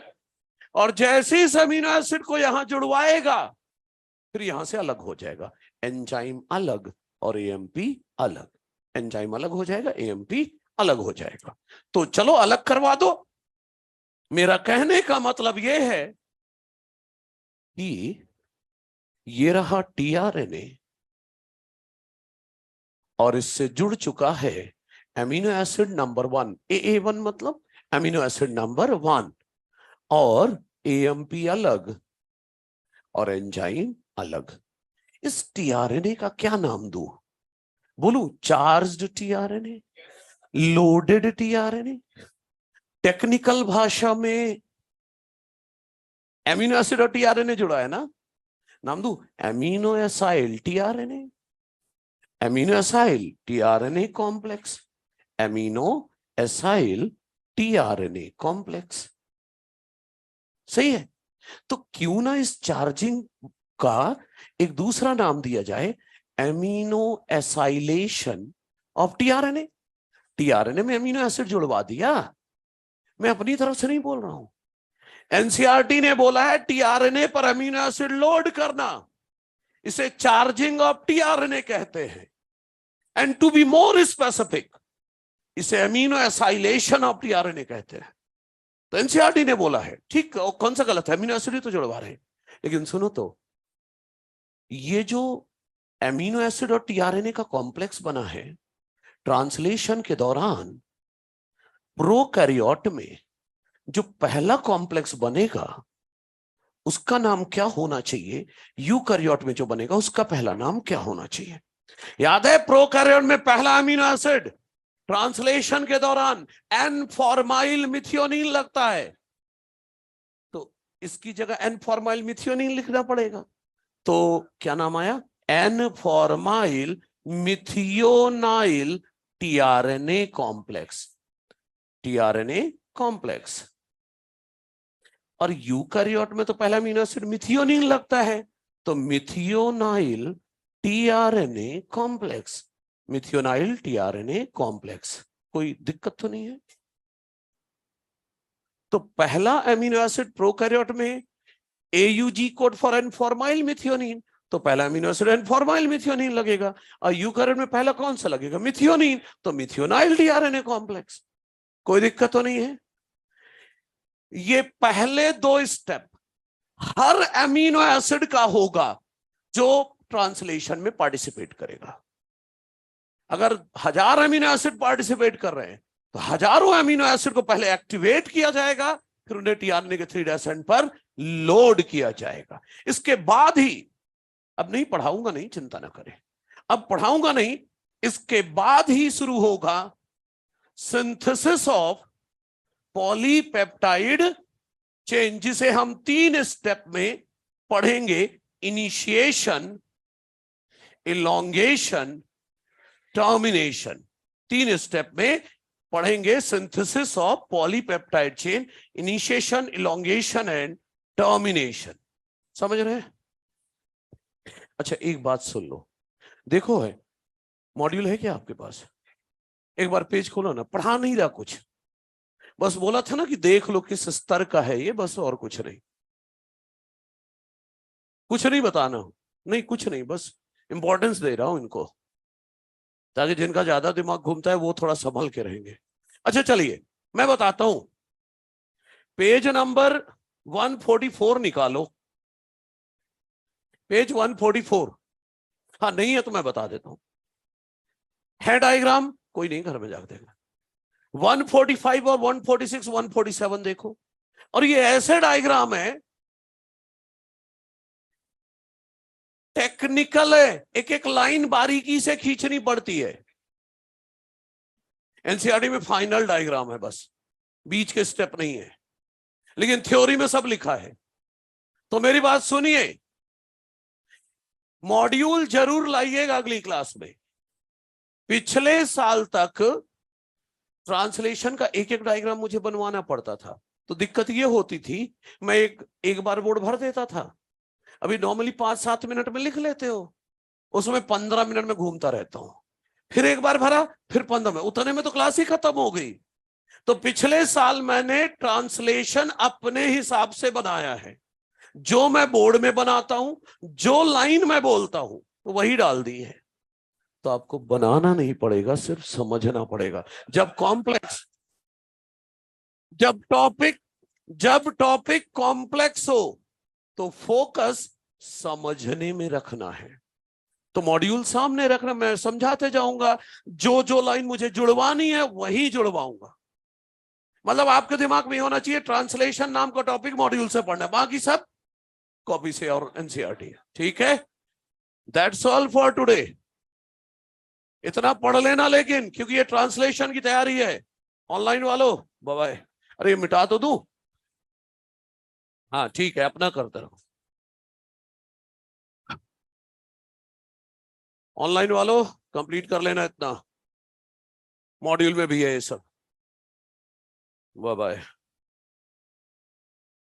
Speaker 1: और जैसे इस अमीनो एसिड को यहां जुड़वाएगा, फिर यहां से अलग हो जाएगा, एंजाइम अलग और एएमपी अलग, एंजाइम अलग हो जाएगा, एएमपी अलग हो जाएगा। तो चलो अलग करवा दो। मेरा कहने का मतलब यह है कि ये रहा टीआरएनए और इससे जुड़ चुका है एमिनो एसिड नंबर 1, AA1 मतलब एमिनो एसिड नंबर 1, और AMP अलग और एंजाइम अलग। इस टीआरएनए का क्या नाम दूं? बोलूं charged tRNA, loaded tRNA, technical भाषा में एमिनो एसिड और टीआरएनए जुड़ा है ना, नाम दूं amino acyl tRNA, amino acyl tRNA complex, amino acyl tRNA complex. सही है? तो क्यों ना इस चार्जिंग का एक दूसरा नाम दिया जाए, amino acylation of tRNA. TRNA में एमिनो एसिड जुड़वा दिया, मैं अपनी तरफ से नहीं बोल रहा हूं। एनसीईआरटी ने बोला है टीआरएनए पर एमिनो एसिड लोड करना, इसे चार्जिंग ऑफ टीआरएनए कहते हैं। And to be more specific, इसे एमिनो एसाइलेशन ऑफ टीआरएनए कहते हैं। तो एनसीईआरटी ने बोला है, ठीक, कौन सा गलत है? एमिनो एसिड ही तो जुड़वा रहे हैं। लेकिन सुनो तो, ये जो एमिनो एसिड और टीआरएनए का कॉम्प्लेक्स बना है, ट्रांसलेशन के दौरान प्रोकैरियोट में जो पहला कॉम्प्लेक्स बनेगा उसका नाम क्या होना चाहिए, यूकैरियोट में जो बनेगा उसका पहला नाम क्या होना चाहिए? याद है, प्रोकैरियोट में पहला अमीनो एसिड ट्रांसलेशन के दौरान एन फॉर्माइल मिथियोनिन लगता है, तो इसकी जगह एन फॉर्माइल मिथियोनिन लिखना पड़ेगा। तो क्या नाम आया? N formyl methionyl tRNA complex, tRNA complex. और यूकैरियोट में तो पहला अमीनो एसिड मिथियोनिन लगता है, तो methionyl tRNA complex, methionyl tRNA complex. कोई दिक्कत तो नहीं है? तो पहला अमीनो एसिड प्रोकैरियोट में AUG code for N formyl methionine, तो पहला amino acid N formyl methionine लगेगा। और यूकैरियोट में पहला कौन सा लगेगा? मिथियोनिन, तो मिथियोनाइल टीआरएनए कॉम्प्लेक्स। कोई दिक्कत तो नहीं है? ये पहले दो स्टेप हर अमीनो एसिड का होगा जो ट्रांसलेशन में पार्टिसिपेट करेगा। अगर 1000 अमीनो एसिड पार्टिसिपेट कर रहे हैं तो हजारों अमीनो एसिड को पहले एक्टिवेट किया जाएगा, फिर उन्हें टीआरएनए के 3' एंड पर लोड किया जाएगा। इसके बाद ही, अब नहीं पढ़ाऊंगा, नहीं चिंता ना करें, अब पढ़ाऊंगा नहीं, इसके बाद ही शुरू होगा सिंथेसिस ऑफ पॉलीपेप्टाइड चेन, जिसे हम 3 स्टेप में पढ़ेंगे। Initiation, elongation, termination. 3 स्टेप में पढ़ेंगे synthesis of polypeptide chain, initiation, elongation and termination. समझ रहे हैं? अच्छा, एक बात सुन लो, देखो है मॉड्यूल है क्या आपके पास? एक बार पेज खोलो ना, पढ़ा नहीं रहा कुछ, बस बोला था ना कि देख लो किस स्तर का है ये, बस, और कुछ नहीं, कुछ नहीं बताना, नहीं कुछ नहीं, बस इंपॉर्टेंस दे रहा हूं इनको, ताकि जिनका ज्यादा दिमाग घूमता है वो थोड़ा संभल के रहेंगे। अच्छा चलिए मैं बताता हूं, पेज नंबर 144 निकालो, पेज 144। हाँ नहीं है तो मैं बता देता हूं, है डायग्राम, कोई नहीं घर में जाकर देखना। 145 और 146 147 देखो, और ये ऐसे डायग्राम है, टेक्निकल है, एक एक लाइन बारीकी से खींचनी पड़ती है। एनसीईआरटी में फाइनल डायग्राम है, बस बीच के स्टेप नहीं है, लेकिन थ्योरी में सब लिखा है। तो मेरी बात सुनिए, मॉड्यूल जरूर लाइएगा अगली क्लास में। पिछले साल तक ट्रांसलेशन का एक एक डायग्राम मुझे बनवाना पड़ता था, तो दिक्कत ये होती थी, मैं एक बार बोर्ड भर देता था। अभी नॉर्मली 5-7 मिनट में लिख लेते हो, उसमें 15 मिनट में घूमता रहता हूं, फिर एक बार भरा, फिर 15 में, उतने में तो क्लास ही खत्म हो गई। तो पिछले साल मैंने ट्रांसलेशन अपने हिसाब से बनाया है, जो मैं बोर्ड में बनाता हूं, जो लाइन मैं बोलता हूं, तो वही डाल दी है। तो आपको बनाना नहीं पड़ेगा, सिर्फ समझना पड़ेगा। जब कॉम्प्लेक्स, जब टॉपिक कॉम्प्लेक्स हो तो फोकस समझने में रखना है, तो मॉड्यूल सामने रखना, मैं समझाते जाऊंगा, जो जो लाइन मुझे जुड़वानी है वही जुड़वाऊंगा। मतलब आपके दिमाग में होना चाहिए ट्रांसलेशन नाम का टॉपिक मॉड्यूल से पढ़ना है, बाकी सब कॉपी से और एनसीईआरटी है। ठीक है, दैट्स ऑल फॉर टुडे। इतना पढ़ लेना लेकिन, क्योंकि ये ट्रांसलेशन की तैयारी है। ऑनलाइन वालों बाय बाय। अरे मिटा तो दूं? हाँ ठीक है, अपना करते रहो। ऑनलाइन वालों कंप्लीट कर लेना, इतना मॉड्यूल में भी है ये सब। Bye bye.